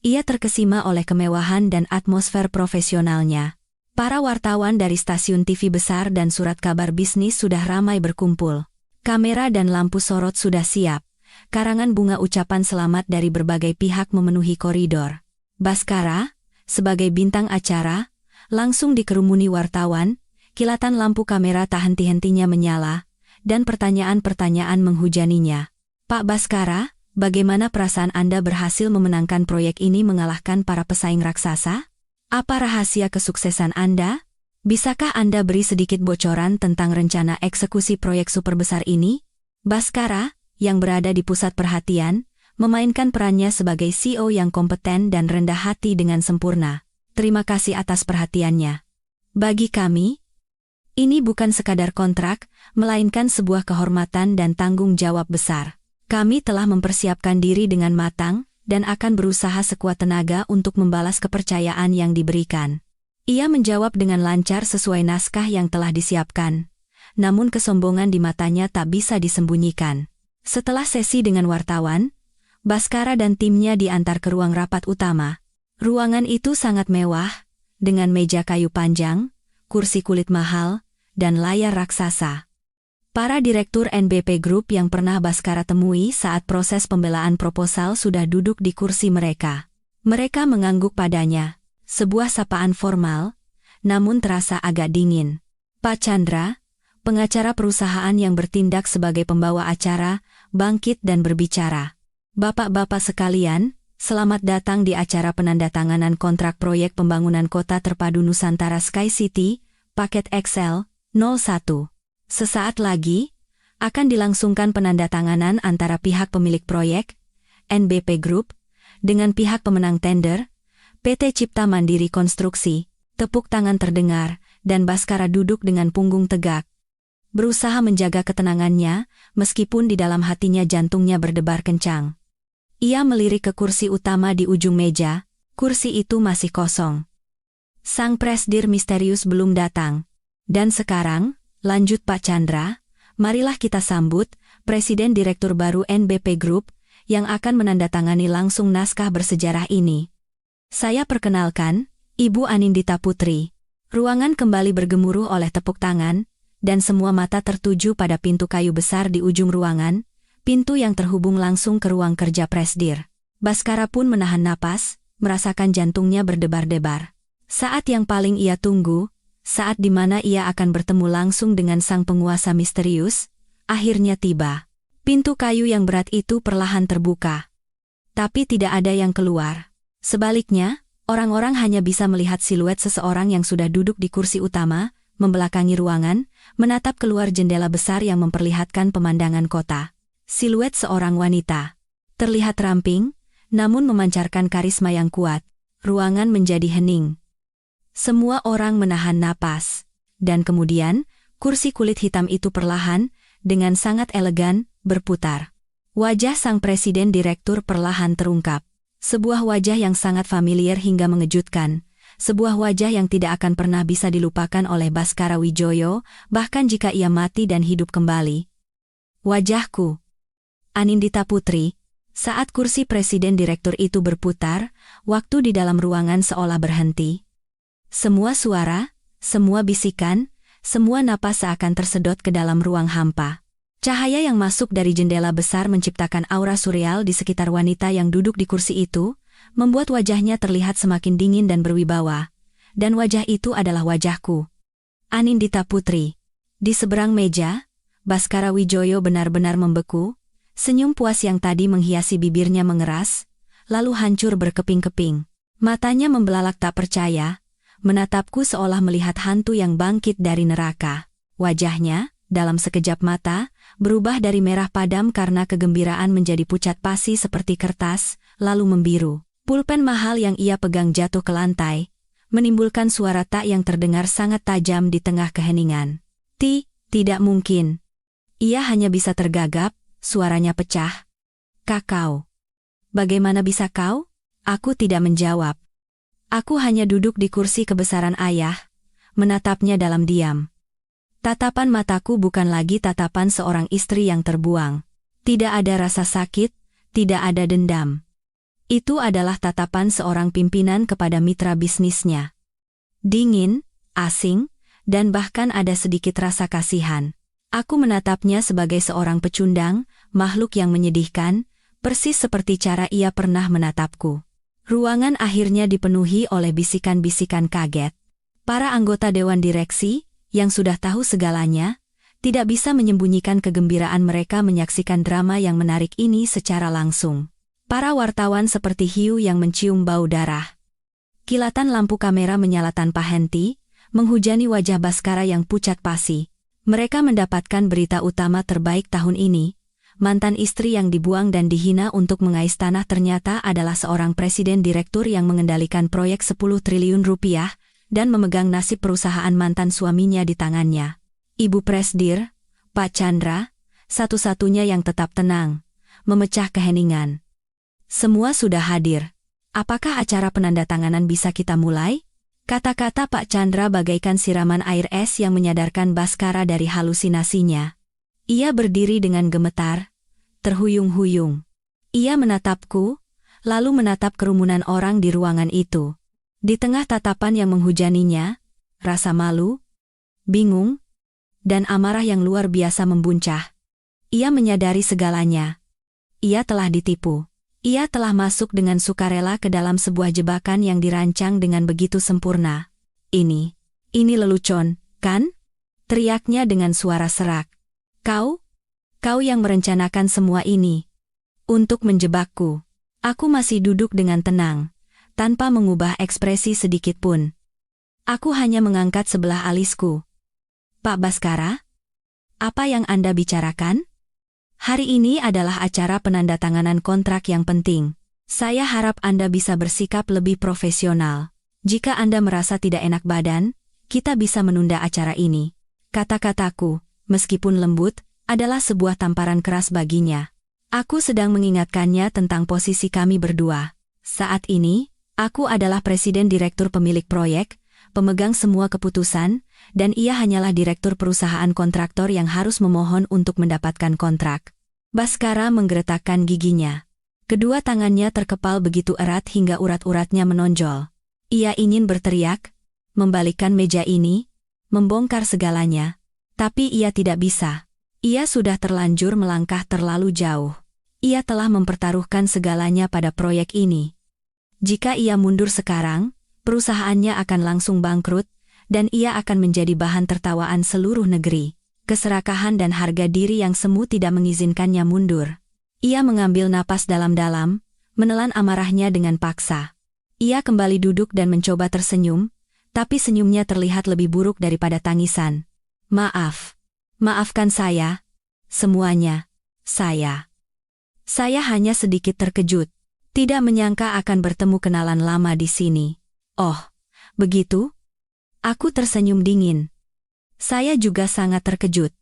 ia terkesima oleh kemewahan dan atmosfer profesionalnya. Para wartawan dari stasiun TV besar dan surat kabar bisnis sudah ramai berkumpul. Kamera dan lampu sorot sudah siap. Karangan bunga ucapan selamat dari berbagai pihak memenuhi koridor. Baskara, sebagai bintang acara, langsung dikerumuni wartawan, kilatan lampu kamera tak henti-hentinya menyala, dan pertanyaan-pertanyaan menghujaninya. Pak Baskara, bagaimana perasaan Anda berhasil memenangkan proyek ini mengalahkan para pesaing raksasa? Apa rahasia kesuksesan Anda? Bisakah Anda beri sedikit bocoran tentang rencana eksekusi proyek super besar ini? Baskara, yang berada di pusat perhatian, memainkan perannya sebagai CEO yang kompeten dan rendah hati dengan sempurna. Terima kasih atas perhatiannya. Bagi kami, ini bukan sekadar kontrak, melainkan sebuah kehormatan dan tanggung jawab besar. Kami telah mempersiapkan diri dengan matang, dan akan berusaha sekuat tenaga untuk membalas kepercayaan yang diberikan. Ia menjawab dengan lancar sesuai naskah yang telah disiapkan. Namun kesombongan di matanya tak bisa disembunyikan. Setelah sesi dengan wartawan, Baskara dan timnya diantar ke ruang rapat utama. Ruangan itu sangat mewah, dengan meja kayu panjang, kursi kulit mahal, dan layar raksasa. Para direktur NBP Group yang pernah Baskara temui saat proses pembelaan proposal sudah duduk di kursi mereka. Mereka mengangguk padanya, sebuah sapaan formal, namun terasa agak dingin. Pak Chandra, pengacara perusahaan yang bertindak sebagai pembawa acara, bangkit dan berbicara. Bapak-bapak sekalian, selamat datang di acara penandatanganan kontrak proyek pembangunan kota terpadu Nusantara Sky City, paket XL, 01. Sesaat lagi, akan dilangsungkan penandatanganan antara pihak pemilik proyek, NBP Group, dengan pihak pemenang tender, PT Cipta Mandiri Konstruksi. Tepuk tangan terdengar, dan Baskara duduk dengan punggung tegak. Berusaha menjaga ketenangannya, meskipun di dalam hatinya jantungnya berdebar kencang. Ia melirik ke kursi utama di ujung meja, kursi itu masih kosong. Sang presdir misterius belum datang. Dan sekarang, lanjut Pak Chandra, marilah kita sambut Presiden Direktur baru NBP Group yang akan menandatangani langsung naskah bersejarah ini. Saya perkenalkan, Ibu Anindita Putri. Ruangan kembali bergemuruh oleh tepuk tangan, dan semua mata tertuju pada pintu kayu besar di ujung ruangan, pintu yang terhubung langsung ke ruang kerja presdir. Baskara pun menahan napas, merasakan jantungnya berdebar-debar. Saat yang paling ia tunggu, saat di mana ia akan bertemu langsung dengan sang penguasa misterius, akhirnya tiba. Pintu kayu yang berat itu perlahan terbuka. Tapi tidak ada yang keluar. Sebaliknya, orang-orang hanya bisa melihat siluet seseorang yang sudah duduk di kursi utama, membelakangi ruangan, menatap keluar jendela besar yang memperlihatkan pemandangan kota. Siluet seorang wanita. Terlihat ramping, namun memancarkan karisma yang kuat. Ruangan menjadi hening. Semua orang menahan napas. Dan kemudian, kursi kulit hitam itu perlahan, dengan sangat elegan, berputar. Wajah sang presiden direktur perlahan terungkap. Sebuah wajah yang sangat familiar hingga mengejutkan. Sebuah wajah yang tidak akan pernah bisa dilupakan oleh Baskara Wijoyo, bahkan jika ia mati dan hidup kembali. Wajahku. Anindita Putri. Saat kursi presiden direktur itu berputar, waktu di dalam ruangan seolah berhenti. Semua suara, semua bisikan, semua napas seakan tersedot ke dalam ruang hampa. Cahaya yang masuk dari jendela besar menciptakan aura surreal di sekitar wanita yang duduk di kursi itu, membuat wajahnya terlihat semakin dingin dan berwibawa. Dan wajah itu adalah wajahku. Anindita Putri. Di seberang meja, Baskara Wijoyo benar-benar membeku, senyum puas yang tadi menghiasi bibirnya mengeras, lalu hancur berkeping-keping. Matanya membelalak tak percaya, menatapku seolah melihat hantu yang bangkit dari neraka. Wajahnya, dalam sekejap mata, berubah dari merah padam karena kegembiraan menjadi pucat pasi seperti kertas, lalu membiru. Pulpen mahal yang ia pegang jatuh ke lantai, menimbulkan suara tak yang terdengar sangat tajam di tengah keheningan. Tidak mungkin. Ia hanya bisa tergagap, suaranya pecah. Kakao. Bagaimana bisa kau? Aku tidak menjawab. Aku hanya duduk di kursi kebesaran ayah, menatapnya dalam diam. Tatapan mataku bukan lagi tatapan seorang istri yang terbuang. Tidak ada rasa sakit, tidak ada dendam. Itu adalah tatapan seorang pimpinan kepada mitra bisnisnya. Dingin, asing, dan bahkan ada sedikit rasa kasihan. Aku menatapnya sebagai seorang pecundang, makhluk yang menyedihkan, persis seperti cara ia pernah menatapku. Ruangan akhirnya dipenuhi oleh bisikan-bisikan kaget. Para anggota dewan direksi, yang sudah tahu segalanya, tidak bisa menyembunyikan kegembiraan mereka menyaksikan drama yang menarik ini secara langsung. Para wartawan seperti hiu yang mencium bau darah. Kilatan lampu kamera menyala tanpa henti, menghujani wajah Baskara yang pucat pasi. Mereka mendapatkan berita utama terbaik tahun ini. Mantan istri yang dibuang dan dihina untuk mengais tanah ternyata adalah seorang presiden direktur yang mengendalikan proyek 10 triliun rupiah, dan memegang nasib perusahaan mantan suaminya di tangannya. Ibu Presdir, Pak Chandra, satu-satunya yang tetap tenang, memecah keheningan. Semua sudah hadir. Apakah acara penandatanganan bisa kita mulai? Kata-kata Pak Chandra bagaikan siraman air es yang menyadarkan Baskara dari halusinasinya. Ia berdiri dengan gemetar, terhuyung-huyung. Ia menatapku, lalu menatap kerumunan orang di ruangan itu. Di tengah tatapan yang menghujaninya, rasa malu, bingung, dan amarah yang luar biasa membuncah. Ia menyadari segalanya. Ia telah ditipu. Ia telah masuk dengan sukarela ke dalam sebuah jebakan yang dirancang dengan begitu sempurna. Ini lelucon, kan? Teriaknya dengan suara serak. Kau yang merencanakan semua ini. Untuk menjebakku. Aku masih duduk dengan tenang, tanpa mengubah ekspresi sedikit pun. Aku hanya mengangkat sebelah alisku. Pak Baskara? Apa yang Anda bicarakan? Hari ini adalah acara penandatanganan kontrak yang penting. Saya harap Anda bisa bersikap lebih profesional. Jika Anda merasa tidak enak badan, kita bisa menunda acara ini. Kata-kataku, meskipun lembut, adalah sebuah tamparan keras baginya. Aku sedang mengingatkannya tentang posisi kami berdua. Saat ini, aku adalah presiden direktur pemilik proyek, pemegang semua keputusan, dan ia hanyalah direktur perusahaan kontraktor yang harus memohon untuk mendapatkan kontrak. Baskara menggeretakkan giginya. Kedua tangannya terkepal begitu erat hingga urat-uratnya menonjol. Ia ingin berteriak, membalikkan meja ini, membongkar segalanya. Tapi ia tidak bisa. Ia sudah terlanjur melangkah terlalu jauh. Ia telah mempertaruhkan segalanya pada proyek ini. Jika ia mundur sekarang, perusahaannya akan langsung bangkrut, dan ia akan menjadi bahan tertawaan seluruh negeri. Keserakahan dan harga diri yang semu tidak mengizinkannya mundur. Ia mengambil napas dalam-dalam, menelan amarahnya dengan paksa. Ia kembali duduk dan mencoba tersenyum, tapi senyumnya terlihat lebih buruk daripada tangisan. Maaf. Maafkan saya. Semuanya. Saya hanya sedikit terkejut. Tidak menyangka akan bertemu kenalan lama di sini. Oh, begitu? Aku tersenyum dingin. Saya juga sangat terkejut.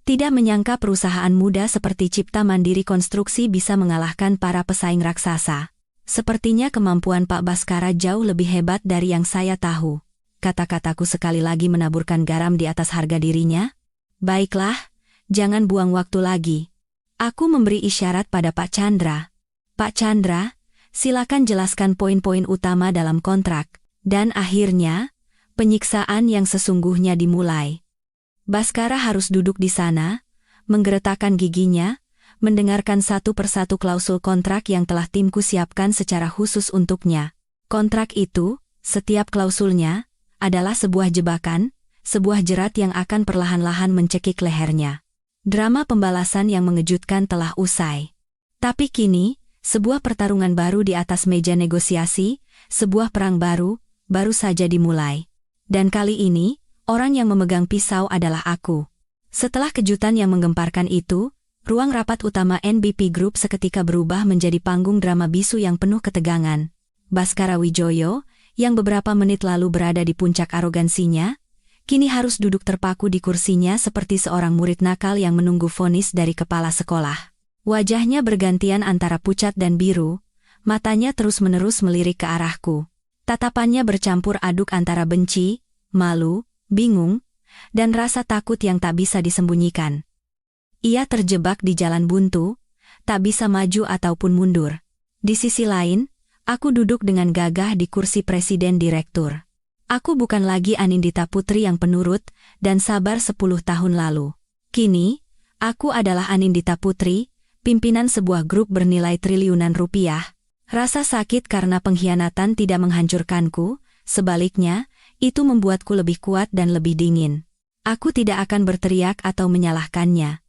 Tidak menyangka perusahaan muda seperti Cipta Mandiri Konstruksi bisa mengalahkan para pesaing raksasa. Sepertinya kemampuan Pak Baskara jauh lebih hebat dari yang saya tahu. Kata-kataku sekali lagi menaburkan garam di atas harga dirinya. Baiklah, jangan buang waktu lagi. Aku memberi isyarat pada Pak Chandra. Pak Chandra, silakan jelaskan poin-poin utama dalam kontrak. Dan akhirnya, penyiksaan yang sesungguhnya dimulai. Baskara harus duduk di sana, menggeretakkan giginya, mendengarkan satu persatu klausul kontrak yang telah timku siapkan secara khusus untuknya. Kontrak itu, setiap klausulnya, adalah sebuah jebakan, sebuah jerat yang akan perlahan-lahan mencekik lehernya. Drama pembalasan yang mengejutkan telah usai. Tapi kini, sebuah pertarungan baru di atas meja negosiasi, sebuah perang baru saja dimulai. Dan kali ini, orang yang memegang pisau adalah aku. Setelah kejutan yang menggemparkan itu, ruang rapat utama NBP Group seketika berubah menjadi panggung drama bisu yang penuh ketegangan. Baskara Wijoyo, yang beberapa menit lalu berada di puncak arogansinya, kini harus duduk terpaku di kursinya seperti seorang murid nakal yang menunggu vonis dari kepala sekolah. Wajahnya bergantian antara pucat dan biru, matanya terus-menerus melirik ke arahku. Tatapannya bercampur aduk antara benci, malu, bingung, dan rasa takut yang tak bisa disembunyikan. Ia terjebak di jalan buntu, tak bisa maju ataupun mundur. Di sisi lain, aku duduk dengan gagah di kursi presiden direktur. Aku bukan lagi Anindita Putri yang penurut dan sabar 10 tahun lalu. Kini, aku adalah Anindita Putri, pimpinan sebuah grup bernilai triliunan rupiah. Rasa sakit karena pengkhianatan tidak menghancurkanku, sebaliknya, itu membuatku lebih kuat dan lebih dingin. Aku tidak akan berteriak atau menyalahkannya.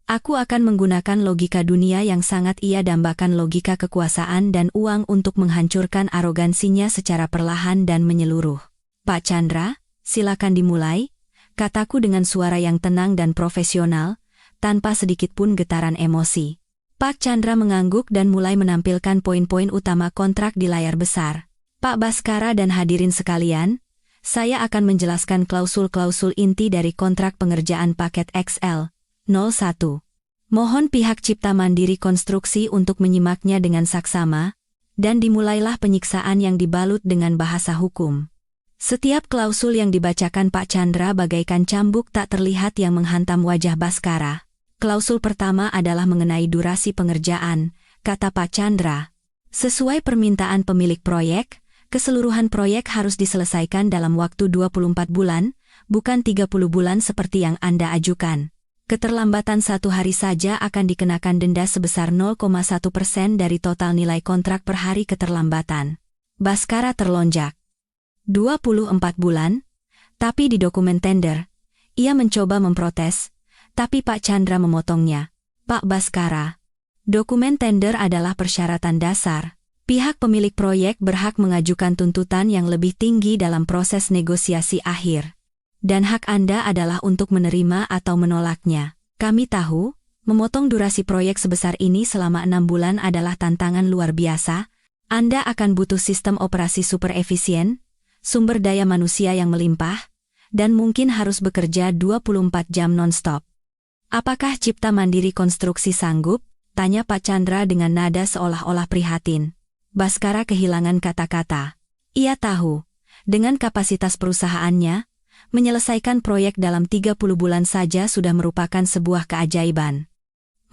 Aku akan menggunakan logika dunia yang sangat ia dambakan, logika kekuasaan dan uang untuk menghancurkan arogansinya secara perlahan dan menyeluruh. Pak Chandra, silakan dimulai, kataku dengan suara yang tenang dan profesional, tanpa sedikit pun getaran emosi. Pak Chandra mengangguk dan mulai menampilkan poin-poin utama kontrak di layar besar. Pak Baskara dan hadirin sekalian, saya akan menjelaskan klausul-klausul inti dari kontrak pengerjaan paket XL 01. Mohon pihak Cipta Mandiri Konstruksi untuk menyimaknya dengan saksama, dan dimulailah penyiksaan yang dibalut dengan bahasa hukum. Setiap klausul yang dibacakan Pak Chandra bagaikan cambuk tak terlihat yang menghantam wajah Baskara. Klausul pertama adalah mengenai durasi pengerjaan, kata Pak Chandra. Sesuai permintaan pemilik proyek, keseluruhan proyek harus diselesaikan dalam waktu 24 bulan, bukan 30 bulan seperti yang Anda ajukan. Keterlambatan 1 hari saja akan dikenakan denda sebesar 0,1% dari total nilai kontrak per hari keterlambatan. Baskara terlonjak. 24 bulan? Tapi di dokumen tender, ia mencoba memprotes, tapi Pak Chandra memotongnya. Pak Baskara, dokumen tender adalah persyaratan dasar. Pihak pemilik proyek berhak mengajukan tuntutan yang lebih tinggi dalam proses negosiasi akhir. Dan hak Anda adalah untuk menerima atau menolaknya. Kami tahu, memotong durasi proyek sebesar ini selama 6 bulan adalah tantangan luar biasa. Anda akan butuh sistem operasi super efisien, sumber daya manusia yang melimpah, dan mungkin harus bekerja 24 jam non-stop. Apakah Cipta Mandiri Konstruksi sanggup? Tanya Pak Chandra dengan nada seolah-olah prihatin. Baskara kehilangan kata-kata. Ia tahu, dengan kapasitas perusahaannya, menyelesaikan proyek dalam 30 bulan saja sudah merupakan sebuah keajaiban.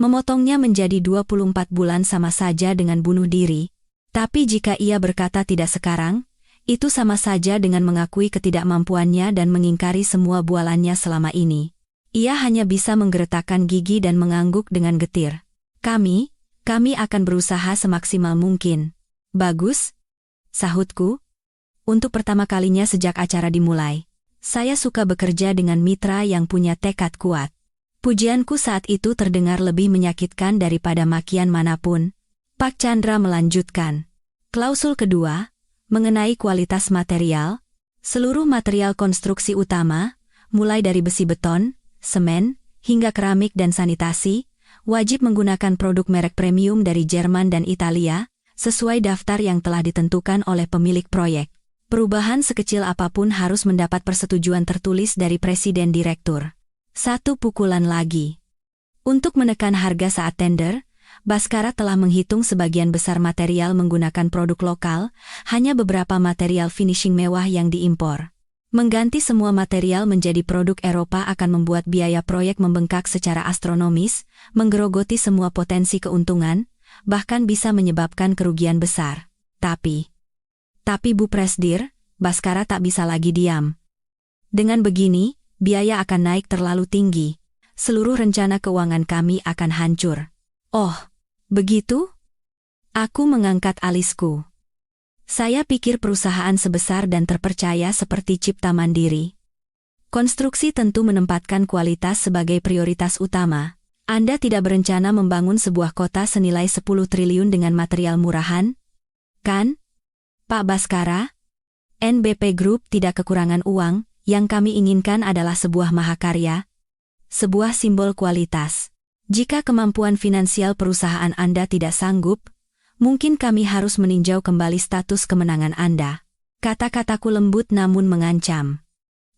Memotongnya menjadi 24 bulan sama saja dengan bunuh diri, tapi jika ia berkata tidak sekarang, itu sama saja dengan mengakui ketidakmampuannya dan mengingkari semua bualannya selama ini. Ia hanya bisa menggeretakkan gigi dan mengangguk dengan getir. Kami akan berusaha semaksimal mungkin. Bagus, sahutku. Untuk pertama kalinya sejak acara dimulai, saya suka bekerja dengan mitra yang punya tekad kuat. Pujianku saat itu terdengar lebih menyakitkan daripada makian manapun. Pak Chandra melanjutkan. Klausul kedua, mengenai kualitas material, seluruh material konstruksi utama, mulai dari besi beton, semen, hingga keramik dan sanitasi, wajib menggunakan produk merek premium dari Jerman dan Italia, sesuai daftar yang telah ditentukan oleh pemilik proyek. Perubahan sekecil apapun harus mendapat persetujuan tertulis dari Presiden Direktur. Satu pukulan lagi. Untuk menekan harga saat tender, Baskara telah menghitung sebagian besar material menggunakan produk lokal, hanya beberapa material finishing mewah yang diimpor. Mengganti semua material menjadi produk Eropa akan membuat biaya proyek membengkak secara astronomis, menggerogoti semua potensi keuntungan, bahkan bisa menyebabkan kerugian besar. Tapi Bu Presdir, Baskara tak bisa lagi diam. Dengan begini, biaya akan naik terlalu tinggi. Seluruh rencana keuangan kami akan hancur. Oh, begitu? Aku mengangkat alisku. Saya pikir perusahaan sebesar dan terpercaya seperti Cipta Mandiri Konstruksi tentu menempatkan kualitas sebagai prioritas utama. Anda tidak berencana membangun sebuah kota senilai 10 triliun dengan material murahan? Kan? Pak Baskara? NBP Group tidak kekurangan uang, yang kami inginkan adalah sebuah mahakarya, sebuah simbol kualitas. Jika kemampuan finansial perusahaan Anda tidak sanggup, mungkin kami harus meninjau kembali status kemenangan Anda. Kata-kataku lembut namun mengancam.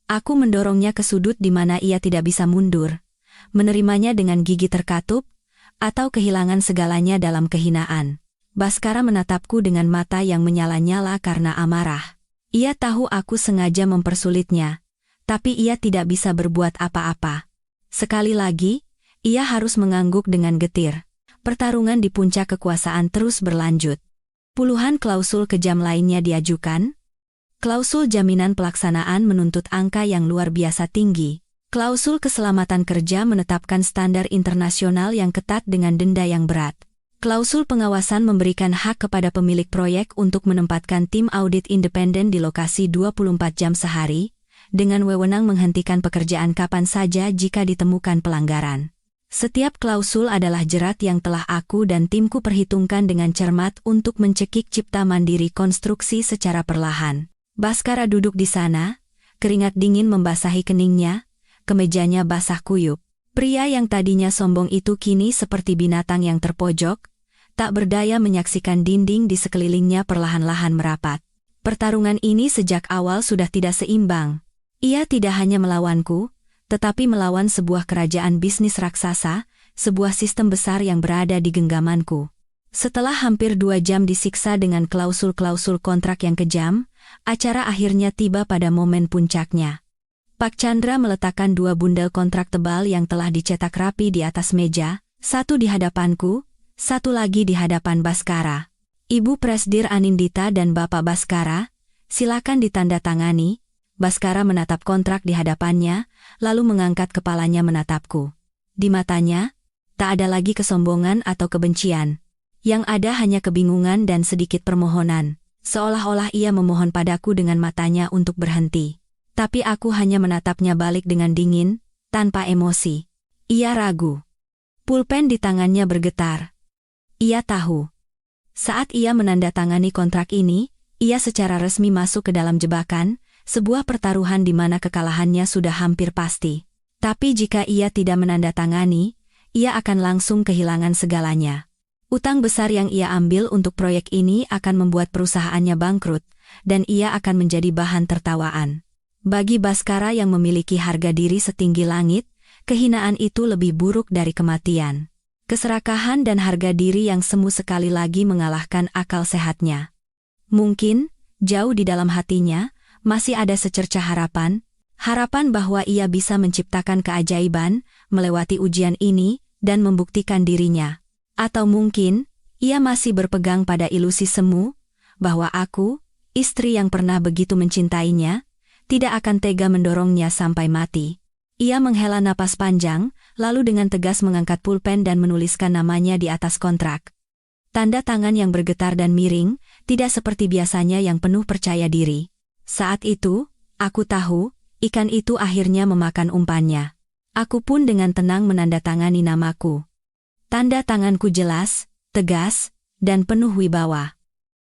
Aku mendorongnya ke sudut di mana ia tidak bisa mundur, menerimanya dengan gigi terkatup, atau kehilangan segalanya dalam kehinaan. Baskara menatapku dengan mata yang menyala-nyala karena amarah. Ia tahu aku sengaja mempersulitnya, tapi ia tidak bisa berbuat apa-apa. Sekali lagi, ia harus mengangguk dengan getir. Pertarungan di puncak kekuasaan terus berlanjut. Puluhan klausul kejam lainnya diajukan. Klausul jaminan pelaksanaan menuntut angka yang luar biasa tinggi. Klausul keselamatan kerja menetapkan standar internasional yang ketat dengan denda yang berat. Klausul pengawasan memberikan hak kepada pemilik proyek untuk menempatkan tim audit independen di lokasi 24 jam sehari, dengan wewenang menghentikan pekerjaan kapan saja jika ditemukan pelanggaran. Setiap klausul adalah jerat yang telah aku dan timku perhitungkan dengan cermat untuk mencekik Cipta Mandiri Konstruksi secara perlahan. Baskara duduk di sana, keringat dingin membasahi keningnya, kemejanya basah kuyup. Pria yang tadinya sombong itu kini seperti binatang yang terpojok, tak berdaya menyaksikan dinding di sekelilingnya perlahan-lahan merapat. Pertarungan ini sejak awal sudah tidak seimbang. Ia tidak hanya melawanku, tetapi melawan sebuah kerajaan bisnis raksasa, sebuah sistem besar yang berada di genggamanku. Setelah hampir 2 jam disiksa dengan klausul-klausul kontrak yang kejam, acara akhirnya tiba pada momen puncaknya. Pak Chandra meletakkan 2 bundel kontrak tebal yang telah dicetak rapi di atas meja, satu di hadapanku, satu lagi di hadapan Baskara. Ibu Presdir Anindita dan Bapak Baskara, silakan ditandatangani. Baskara menatap kontrak di hadapannya, lalu mengangkat kepalanya menatapku. Di matanya, tak ada lagi kesombongan atau kebencian. Yang ada hanya kebingungan dan sedikit permohonan, seolah-olah ia memohon padaku dengan matanya untuk berhenti. Tapi aku hanya menatapnya balik dengan dingin, tanpa emosi. Ia ragu. Pulpen di tangannya bergetar. Ia tahu. Saat ia menandatangani kontrak ini, ia secara resmi masuk ke dalam jebakan, sebuah pertaruhan di mana kekalahannya sudah hampir pasti. Tapi jika ia tidak menandatangani, ia akan langsung kehilangan segalanya. Utang besar yang ia ambil untuk proyek ini akan membuat perusahaannya bangkrut, dan ia akan menjadi bahan tertawaan. Bagi Baskara yang memiliki harga diri setinggi langit, kehinaan itu lebih buruk dari kematian. Keserakahan dan harga diri yang semu sekali lagi mengalahkan akal sehatnya. Mungkin, jauh di dalam hatinya, masih ada secercah harapan bahwa ia bisa menciptakan keajaiban, melewati ujian ini, dan membuktikan dirinya. Atau mungkin, ia masih berpegang pada ilusi semu, bahwa aku, istri yang pernah begitu mencintainya, tidak akan tega mendorongnya sampai mati. Ia menghela napas panjang, lalu dengan tegas mengangkat pulpen dan menuliskan namanya di atas kontrak. Tanda tangan yang bergetar dan miring, tidak seperti biasanya yang penuh percaya diri. Saat itu, aku tahu, ikan itu akhirnya memakan umpannya. Aku pun dengan tenang menandatangani namaku. Tanda tanganku jelas, tegas, dan penuh wibawa.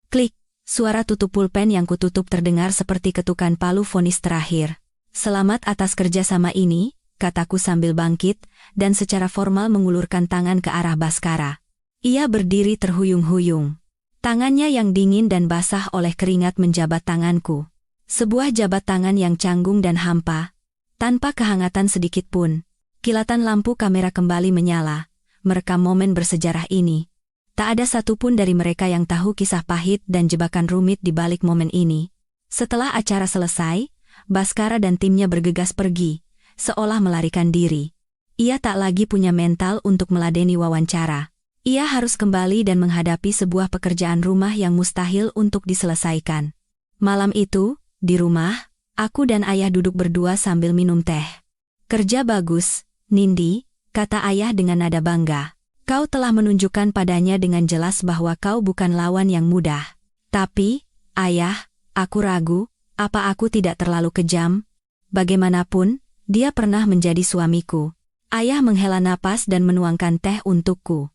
Klik, suara tutup pulpen yang kututup terdengar seperti ketukan palu vonis terakhir. Selamat atas kerjasama ini, kataku sambil bangkit, dan secara formal mengulurkan tangan ke arah Baskara. Ia berdiri terhuyung-huyung. Tangannya yang dingin dan basah oleh keringat menjabat tanganku. Sebuah jabat tangan yang canggung dan hampa, tanpa kehangatan sedikit pun. Kilatan lampu kamera kembali menyala, merekam momen bersejarah ini. Tak ada satupun dari mereka yang tahu kisah pahit dan jebakan rumit di balik momen ini. Setelah acara selesai, Baskara dan timnya bergegas pergi, seolah melarikan diri. Ia tak lagi punya mental untuk meladeni wawancara. Ia harus kembali dan menghadapi sebuah pekerjaan rumah yang mustahil untuk diselesaikan. Malam itu, di rumah, aku dan ayah duduk berdua sambil minum teh. Kerja bagus, Nindi, kata ayah dengan nada bangga. Kau telah menunjukkan padanya dengan jelas bahwa kau bukan lawan yang mudah. Tapi, ayah, aku ragu, apa aku tidak terlalu kejam? Bagaimanapun, dia pernah menjadi suamiku. Ayah menghela napas dan menuangkan teh untukku.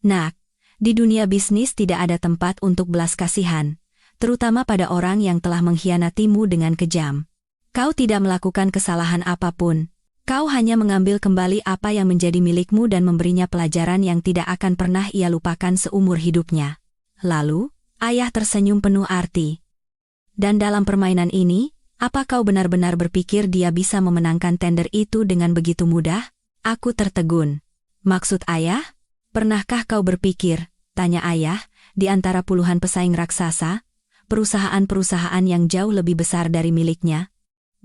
Nak, di dunia bisnis tidak ada tempat untuk belas kasihan, terutama pada orang yang telah mengkhianatimu dengan kejam. Kau tidak melakukan kesalahan apapun. Kau hanya mengambil kembali apa yang menjadi milikmu dan memberinya pelajaran yang tidak akan pernah ia lupakan seumur hidupnya. Lalu, ayah tersenyum penuh arti. Dan dalam permainan ini, apa kau benar-benar berpikir dia bisa memenangkan tender itu dengan begitu mudah? Aku tertegun. Maksud ayah? Pernahkah kau berpikir, tanya ayah, di antara puluhan pesaing raksasa, perusahaan-perusahaan yang jauh lebih besar dari miliknya?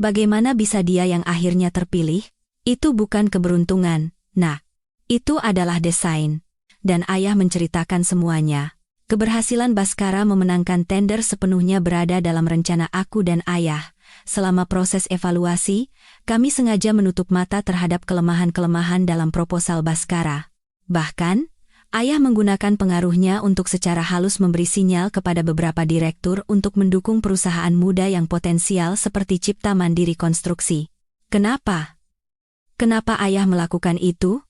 Bagaimana bisa dia yang akhirnya terpilih? Itu bukan keberuntungan, nah. Itu adalah desain. Dan ayah menceritakan semuanya. Keberhasilan Baskara memenangkan tender sepenuhnya berada dalam rencana aku dan ayah. Selama proses evaluasi, kami sengaja menutup mata terhadap kelemahan-kelemahan dalam proposal Baskara. Bahkan, ayah menggunakan pengaruhnya untuk secara halus memberi sinyal kepada beberapa direktur untuk mendukung perusahaan muda yang potensial seperti Cipta Mandiri Konstruksi. Kenapa? Kenapa ayah melakukan itu?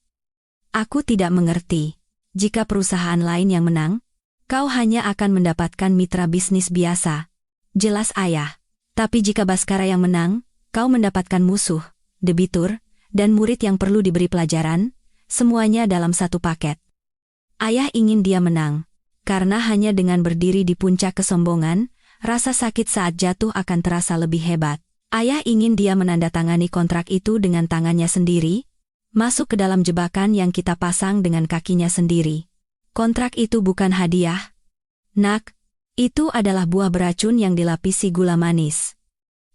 Aku tidak mengerti. Jika perusahaan lain yang menang, kau hanya akan mendapatkan mitra bisnis biasa. Jelas ayah. Tapi jika Baskara yang menang, kau mendapatkan musuh, debitur, dan murid yang perlu diberi pelajaran, semuanya dalam satu paket. Ayah ingin dia menang, karena hanya dengan berdiri di puncak kesombongan, rasa sakit saat jatuh akan terasa lebih hebat. Ayah ingin dia menandatangani kontrak itu dengan tangannya sendiri, masuk ke dalam jebakan yang kita pasang dengan kakinya sendiri. Kontrak itu bukan hadiah. Nak, itu adalah buah beracun yang dilapisi gula manis.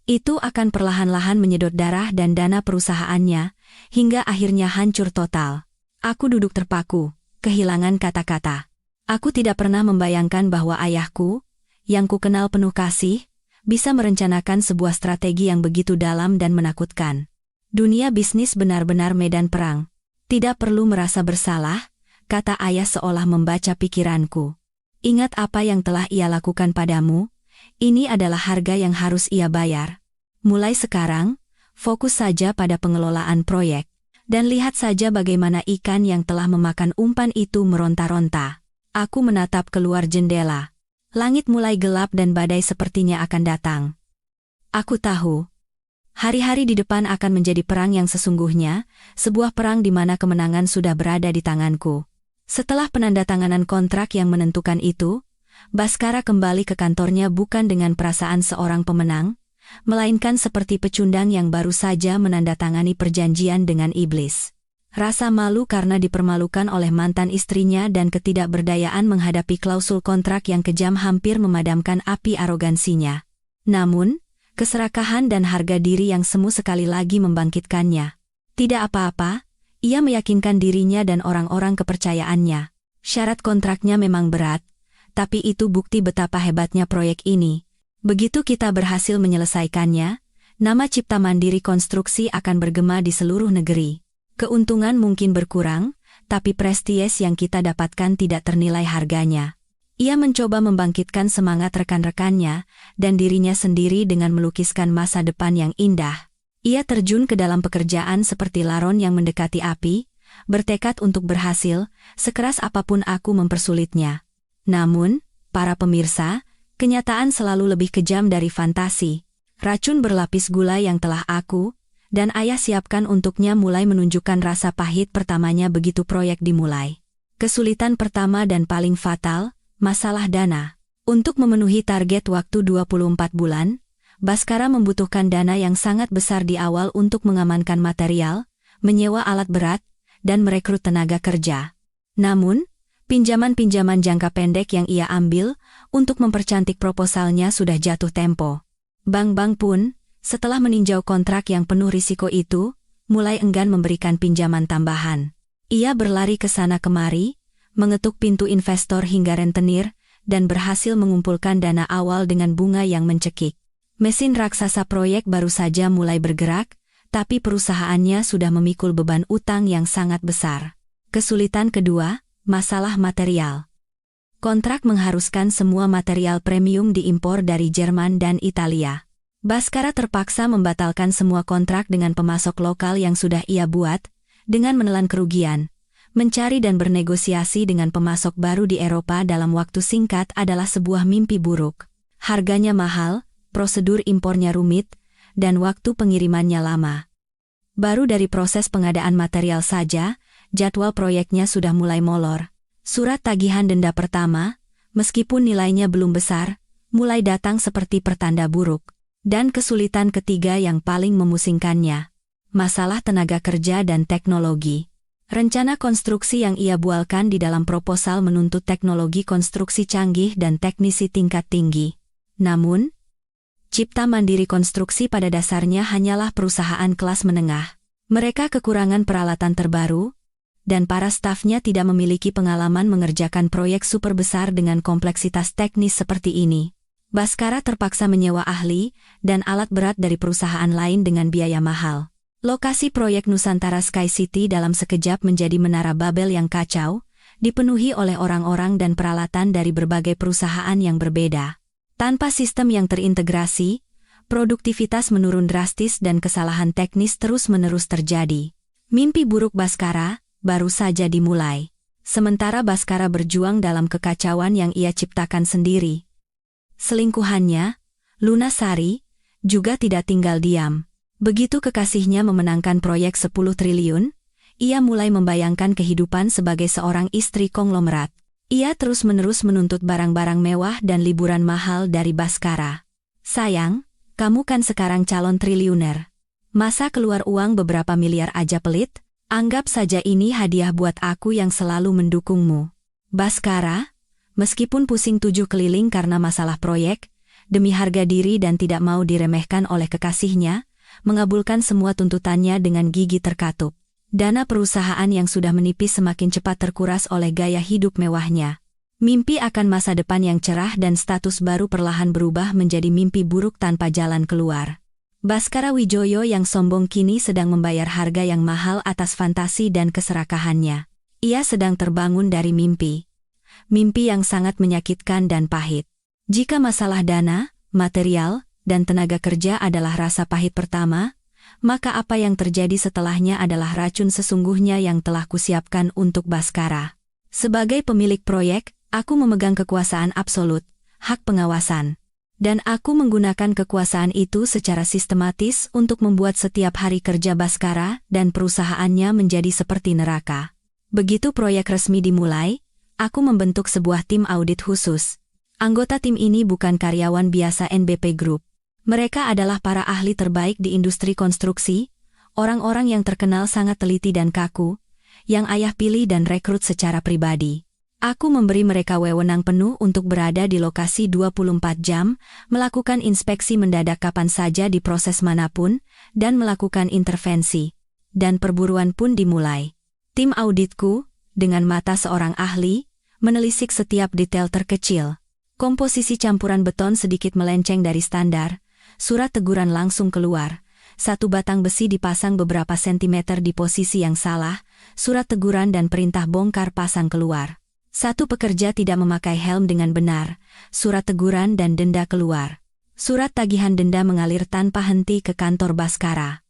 Itu akan perlahan-lahan menyedot darah dan dana perusahaannya, hingga akhirnya hancur total. Aku duduk terpaku, kehilangan kata-kata. Aku tidak pernah membayangkan bahwa ayahku, yang ku kenal penuh kasih, bisa merencanakan sebuah strategi yang begitu dalam dan menakutkan. Dunia bisnis benar-benar medan perang. Tidak perlu merasa bersalah, kata ayah seolah membaca pikiranku. Ingat apa yang telah ia lakukan padamu, ini adalah harga yang harus ia bayar. Mulai sekarang, fokus saja pada pengelolaan proyek, dan lihat saja bagaimana ikan yang telah memakan umpan itu meronta-ronta. Aku menatap keluar jendela. Langit mulai gelap dan badai sepertinya akan datang. Aku tahu, hari-hari di depan akan menjadi perang yang sesungguhnya, sebuah perang di mana kemenangan sudah berada di tanganku. Setelah penandatanganan kontrak yang menentukan itu, Baskara kembali ke kantornya bukan dengan perasaan seorang pemenang, melainkan seperti pecundang yang baru saja menandatangani perjanjian dengan iblis. Rasa malu karena dipermalukan oleh mantan istrinya dan ketidakberdayaan menghadapi klausul kontrak yang kejam hampir memadamkan api arogansinya. Namun, keserakahan dan harga diri yang semu sekali lagi membangkitkannya. Tidak apa-apa, ia meyakinkan dirinya dan orang-orang kepercayaannya. Syarat kontraknya memang berat, tapi itu bukti betapa hebatnya proyek ini. Begitu kita berhasil menyelesaikannya, nama Cipta Mandiri Konstruksi akan bergema di seluruh negeri. Keuntungan mungkin berkurang, tapi presties yang kita dapatkan tidak ternilai harganya. Ia mencoba membangkitkan semangat rekan-rekannya dan dirinya sendiri dengan melukiskan masa depan yang indah. Ia terjun ke dalam pekerjaan seperti laron yang mendekati api, bertekad untuk berhasil, sekeras apapun aku mempersulitnya. Namun, para pemirsa, kenyataan selalu lebih kejam dari fantasi. Racun berlapis gula yang telah aku dan ayah siapkan untuknya mulai menunjukkan rasa pahit pertamanya begitu proyek dimulai. Kesulitan pertama dan paling fatal, masalah dana. Untuk memenuhi target waktu 24 bulan, Baskara membutuhkan dana yang sangat besar di awal untuk mengamankan material, menyewa alat berat, dan merekrut tenaga kerja. Namun, pinjaman-pinjaman jangka pendek yang ia ambil untuk mempercantik proposalnya sudah jatuh tempo. Bank-bank pun, setelah meninjau kontrak yang penuh risiko itu, mulai enggan memberikan pinjaman tambahan. Ia berlari ke sana kemari, mengetuk pintu investor hingga rentenir, dan berhasil mengumpulkan dana awal dengan bunga yang mencekik. Mesin raksasa proyek baru saja mulai bergerak, tapi perusahaannya sudah memikul beban utang yang sangat besar. Kesulitan kedua, masalah material. Kontrak mengharuskan semua material premium diimpor dari Jerman dan Italia. Baskara terpaksa membatalkan semua kontrak dengan pemasok lokal yang sudah ia buat, dengan menelan kerugian. Mencari dan bernegosiasi dengan pemasok baru di Eropa dalam waktu singkat adalah sebuah mimpi buruk. Harganya mahal, prosedur impornya rumit, dan waktu pengirimannya lama. Baru dari proses pengadaan material saja, jadwal proyeknya sudah mulai molor. Surat tagihan denda pertama, meskipun nilainya belum besar, mulai datang seperti pertanda buruk. Dan kesulitan ketiga yang paling memusingkannya, masalah tenaga kerja dan teknologi. Rencana konstruksi yang ia bualkan di dalam proposal menuntut teknologi konstruksi canggih dan teknisi tingkat tinggi. Namun, Cipta Mandiri Konstruksi pada dasarnya hanyalah perusahaan kelas menengah. Mereka kekurangan peralatan terbaru, dan para stafnya tidak memiliki pengalaman mengerjakan proyek super besar dengan kompleksitas teknis seperti ini. Baskara terpaksa menyewa ahli dan alat berat dari perusahaan lain dengan biaya mahal. Lokasi proyek Nusantara Sky City dalam sekejap menjadi menara Babel yang kacau, dipenuhi oleh orang-orang dan peralatan dari berbagai perusahaan yang berbeda. Tanpa sistem yang terintegrasi, produktivitas menurun drastis dan kesalahan teknis terus-menerus terjadi. Mimpi buruk Baskara baru saja dimulai. Sementara Baskara berjuang dalam kekacauan yang ia ciptakan sendiri. Selingkuhannya, Luna Sari, juga tidak tinggal diam. Begitu kekasihnya memenangkan proyek 10 triliun, ia mulai membayangkan kehidupan sebagai seorang istri konglomerat. Ia terus-menerus menuntut barang-barang mewah dan liburan mahal dari Baskara. Sayang, kamu kan sekarang calon triliuner. Masa keluar uang beberapa miliar aja pelit? Anggap saja ini hadiah buat aku yang selalu mendukungmu. Baskara, meskipun pusing 7 keliling karena masalah proyek, demi harga diri dan tidak mau diremehkan oleh kekasihnya, mengabulkan semua tuntutannya dengan gigi terkatup. Dana perusahaan yang sudah menipis semakin cepat terkuras oleh gaya hidup mewahnya. Mimpi akan masa depan yang cerah dan status baru perlahan berubah menjadi mimpi buruk tanpa jalan keluar. Baskara Wijoyo yang sombong kini sedang membayar harga yang mahal atas fantasi dan keserakahannya. Ia sedang terbangun dari mimpi. Mimpi yang sangat menyakitkan dan pahit. Jika masalah dana, material, dan tenaga kerja adalah rasa pahit pertama, maka apa yang terjadi setelahnya adalah racun sesungguhnya yang telah kusiapkan untuk Baskara. Sebagai pemilik proyek, aku memegang kekuasaan absolut, hak pengawasan. Dan aku menggunakan kekuasaan itu secara sistematis untuk membuat setiap hari kerja Baskara dan perusahaannya menjadi seperti neraka. Begitu proyek resmi dimulai, aku membentuk sebuah tim audit khusus. Anggota tim ini bukan karyawan biasa NBP Group. Mereka adalah para ahli terbaik di industri konstruksi, orang-orang yang terkenal sangat teliti dan kaku, yang ayah pilih dan rekrut secara pribadi. Aku memberi mereka wewenang penuh untuk berada di lokasi 24 jam, melakukan inspeksi mendadak kapan saja di proses manapun, dan melakukan intervensi. Dan perburuan pun dimulai. Tim auditku, dengan mata seorang ahli, menelisik setiap detail terkecil. Komposisi campuran beton sedikit melenceng dari standar, surat teguran langsung keluar. Satu batang besi dipasang beberapa sentimeter di posisi yang salah, surat teguran dan perintah bongkar pasang keluar. Satu pekerja tidak memakai helm dengan benar, surat teguran dan denda keluar. Surat tagihan denda mengalir tanpa henti ke kantor Baskara.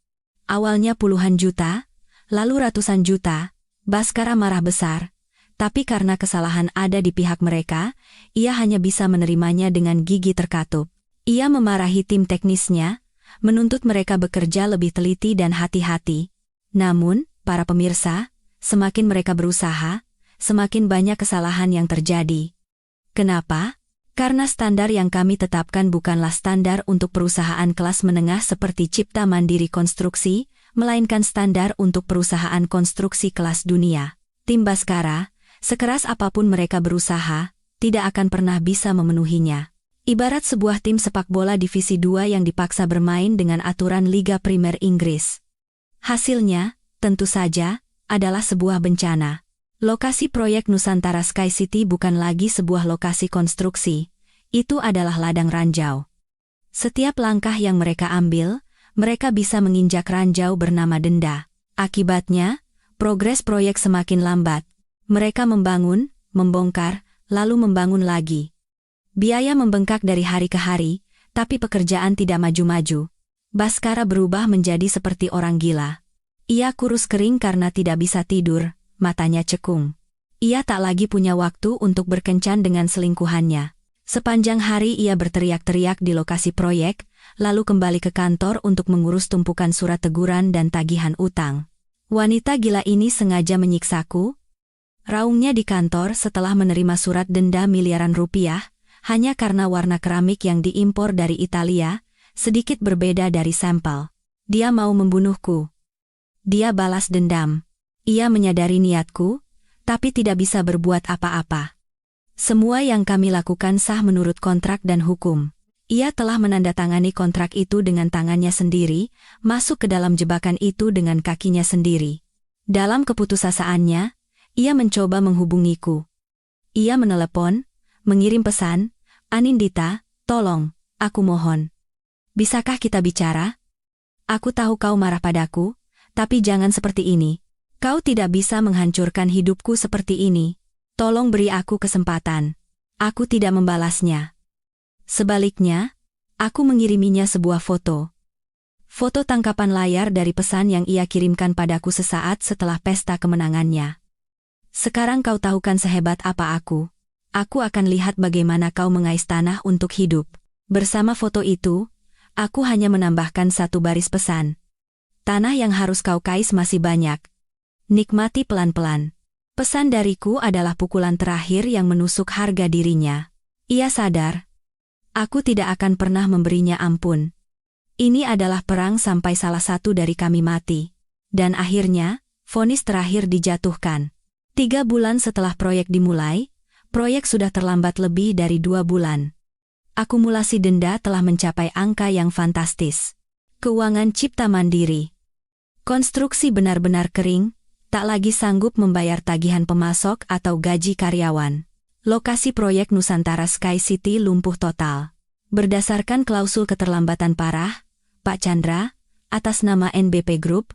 Awalnya puluhan juta, lalu ratusan juta. Baskara marah besar, tapi karena kesalahan ada di pihak mereka, ia hanya bisa menerimanya dengan gigi terkatup. Ia memarahi tim teknisnya, menuntut mereka bekerja lebih teliti dan hati-hati. Namun, para pemirsa, semakin mereka berusaha, semakin banyak kesalahan yang terjadi. Kenapa? Karena standar yang kami tetapkan bukanlah standar untuk perusahaan kelas menengah seperti Cipta Mandiri Konstruksi, melainkan standar untuk perusahaan konstruksi kelas dunia. Tim Baskara, sekeras apapun mereka berusaha, tidak akan pernah bisa memenuhinya. Ibarat sebuah tim sepak bola divisi 2 yang dipaksa bermain dengan aturan Liga Primer Inggris. Hasilnya, tentu saja, adalah sebuah bencana. Lokasi proyek Nusantara Sky City bukan lagi sebuah lokasi konstruksi, itu adalah ladang ranjau. Setiap langkah yang mereka ambil, mereka bisa menginjak ranjau bernama denda. Akibatnya, progres proyek semakin lambat. Mereka membangun, membongkar, lalu membangun lagi. Biaya membengkak dari hari ke hari, tapi pekerjaan tidak maju-maju. Baskara berubah menjadi seperti orang gila. Ia kurus kering karena tidak bisa tidur, matanya cekung. Ia tak lagi punya waktu untuk berkencan dengan selingkuhannya. Sepanjang hari ia berteriak-teriak di lokasi proyek, lalu kembali ke kantor untuk mengurus tumpukan surat teguran dan tagihan utang. Wanita gila ini sengaja menyiksaku, raungnya di kantor setelah menerima surat denda miliaran rupiah, hanya karena warna keramik yang diimpor dari Italia, sedikit berbeda dari sampel. Dia mau membunuhku. Dia balas dendam. Ia menyadari niatku, tapi tidak bisa berbuat apa-apa. Semua yang kami lakukan sah menurut kontrak dan hukum. Ia telah menandatangani kontrak itu dengan tangannya sendiri, masuk ke dalam jebakan itu dengan kakinya sendiri. Dalam keputusasaannya, ia mencoba menghubungiku. Ia menelepon, mengirim pesan, "Anindita, tolong, aku mohon. Bisakah kita bicara? Aku tahu kau marah padaku, tapi jangan seperti ini. Kau tidak bisa menghancurkan hidupku seperti ini. Tolong beri aku kesempatan." Aku tidak membalasnya. Sebaliknya, aku mengiriminya sebuah foto. Foto tangkapan layar dari pesan yang ia kirimkan padaku sesaat setelah pesta kemenangannya. "Sekarang kau tahukan sehebat apa aku. Aku akan lihat bagaimana kau mengais tanah untuk hidup." Bersama foto itu, aku hanya menambahkan satu baris pesan. "Tanah yang harus kau kais masih banyak. Nikmati pelan-pelan." Pesan dariku adalah pukulan terakhir yang menusuk harga dirinya. Ia sadar. Aku tidak akan pernah memberinya ampun. Ini adalah perang sampai salah satu dari kami mati. Dan akhirnya, vonis terakhir dijatuhkan. 3 bulan setelah proyek dimulai, proyek sudah terlambat lebih dari 2 bulan. Akumulasi denda telah mencapai angka yang fantastis. Keuangan Cipta Mandiri. Konstruksi benar-benar kering, tak lagi sanggup membayar tagihan pemasok atau gaji karyawan. Lokasi proyek Nusantara Sky City lumpuh total. Berdasarkan klausul keterlambatan parah, Pak Chandra, atas nama NBP Group,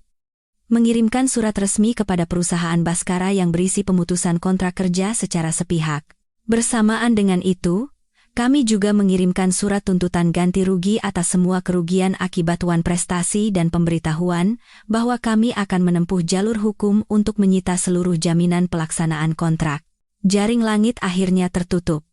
mengirimkan surat resmi kepada perusahaan Baskara yang berisi pemutusan kontrak kerja secara sepihak. Bersamaan dengan itu, kami juga mengirimkan surat tuntutan ganti rugi atas semua kerugian akibat wan prestasi dan pemberitahuan bahwa kami akan menempuh jalur hukum untuk menyita seluruh jaminan pelaksanaan kontrak. Jaring langit akhirnya tertutup.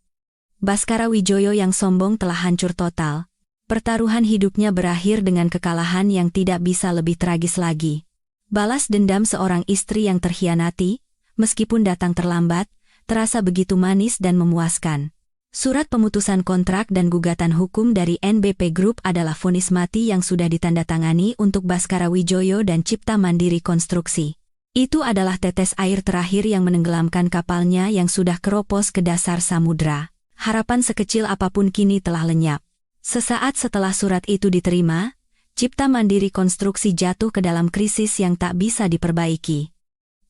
Baskara Wijoyo yang sombong telah hancur total. Pertaruhan hidupnya berakhir dengan kekalahan yang tidak bisa lebih tragis lagi. Balas dendam seorang istri yang terhianati, meskipun datang terlambat, terasa begitu manis dan memuaskan. Surat pemutusan kontrak dan gugatan hukum dari NBP Group adalah vonis mati yang sudah ditandatangani untuk Baskara Wijoyo dan Cipta Mandiri Konstruksi. Itu adalah tetes air terakhir yang menenggelamkan kapalnya yang sudah keropos ke dasar samudra. Harapan sekecil apapun kini telah lenyap. Sesaat setelah surat itu diterima, Cipta Mandiri Konstruksi jatuh ke dalam krisis yang tak bisa diperbaiki.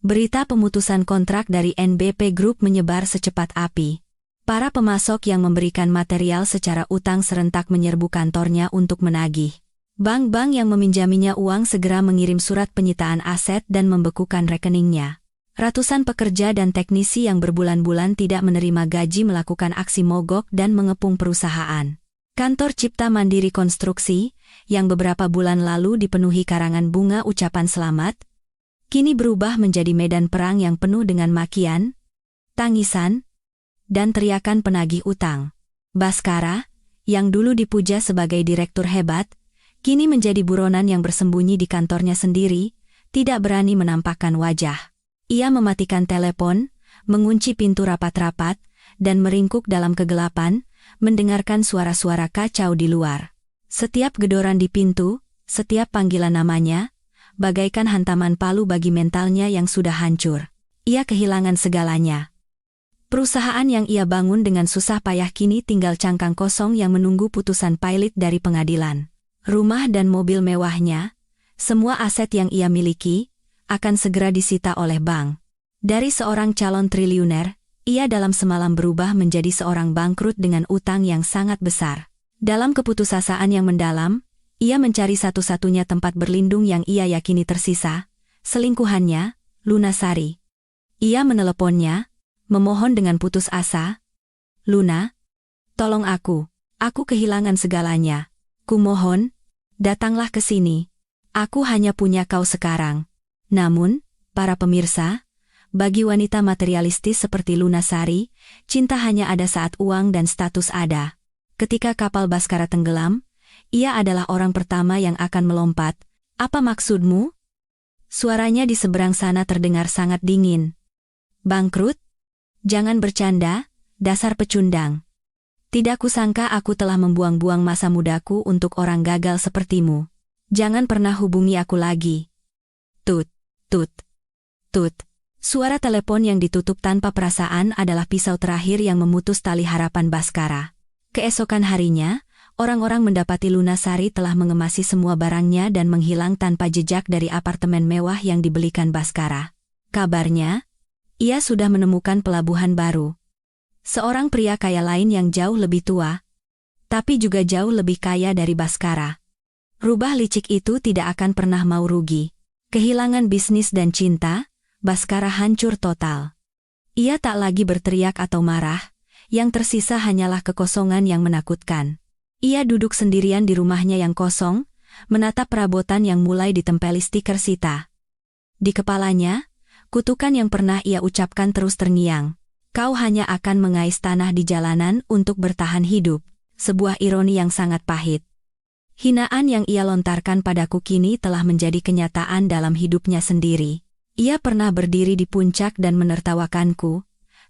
Berita pemutusan kontrak dari NBP Group menyebar secepat api. Para pemasok yang memberikan material secara utang serentak menyerbu kantornya untuk menagih. Bank-bank yang meminjaminya uang segera mengirim surat penyitaan aset dan membekukan rekeningnya. Ratusan pekerja dan teknisi yang berbulan-bulan tidak menerima gaji melakukan aksi mogok dan mengepung perusahaan. Kantor Cipta Mandiri Konstruksi, yang beberapa bulan lalu dipenuhi karangan bunga ucapan selamat, kini berubah menjadi medan perang yang penuh dengan makian, tangisan, dan teriakan penagih utang. Baskara, yang dulu dipuja sebagai direktur hebat, kini menjadi buronan yang bersembunyi di kantornya sendiri, tidak berani menampakkan wajah. Ia mematikan telepon, mengunci pintu rapat-rapat, dan meringkuk dalam kegelapan, mendengarkan suara-suara kacau di luar. Setiap gedoran di pintu, setiap panggilan namanya, bagaikan hantaman palu bagi mentalnya yang sudah hancur. Ia kehilangan segalanya. Perusahaan yang ia bangun dengan susah payah kini tinggal cangkang kosong yang menunggu putusan pilot dari pengadilan. Rumah dan mobil mewahnya, semua aset yang ia miliki, akan segera disita oleh bank. Dari seorang calon triliuner, ia dalam semalam berubah menjadi seorang bangkrut dengan utang yang sangat besar. Dalam keputusasaan yang mendalam, ia mencari satu-satunya tempat berlindung yang ia yakini tersisa, selingkuhannya, Luna Sari. Ia meneleponnya, memohon dengan putus asa, "Luna, tolong aku kehilangan segalanya. Kumohon, datanglah ke sini. Aku hanya punya kau sekarang." Namun, para pemirsa, bagi wanita materialistis seperti Luna Sari, cinta hanya ada saat uang dan status ada. Ketika kapal Baskara tenggelam, ia adalah orang pertama yang akan melompat. "Apa maksudmu?" Suaranya di seberang sana terdengar sangat dingin. "Bangkrut? Jangan bercanda, dasar pecundang. Tidak kusangka aku telah membuang-buang masa mudaku untuk orang gagal sepertimu. Jangan pernah hubungi aku lagi." Tut, tut, tut. Suara telepon yang ditutup tanpa perasaan adalah pisau terakhir yang memutus tali harapan Baskara. Keesokan harinya, orang-orang mendapati Luna Sari telah mengemasi semua barangnya dan menghilang tanpa jejak dari apartemen mewah yang dibelikan Baskara. Kabarnya, ia sudah menemukan pelabuhan baru. Seorang pria kaya lain yang jauh lebih tua, tapi juga jauh lebih kaya dari Baskara. Rubah licik itu tidak akan pernah mau rugi. Kehilangan bisnis dan cinta, Baskara hancur total. Ia tak lagi berteriak atau marah, yang tersisa hanyalah kekosongan yang menakutkan. Ia duduk sendirian di rumahnya yang kosong, menatap perabotan yang mulai ditempeli stiker Sita. Di kepalanya, kutukan yang pernah ia ucapkan terus terngiang. "Kau hanya akan mengais tanah di jalanan untuk bertahan hidup." Sebuah ironi yang sangat pahit. Hinaan yang ia lontarkan padaku kini telah menjadi kenyataan dalam hidupnya sendiri. Ia pernah berdiri di puncak dan menertawakanku,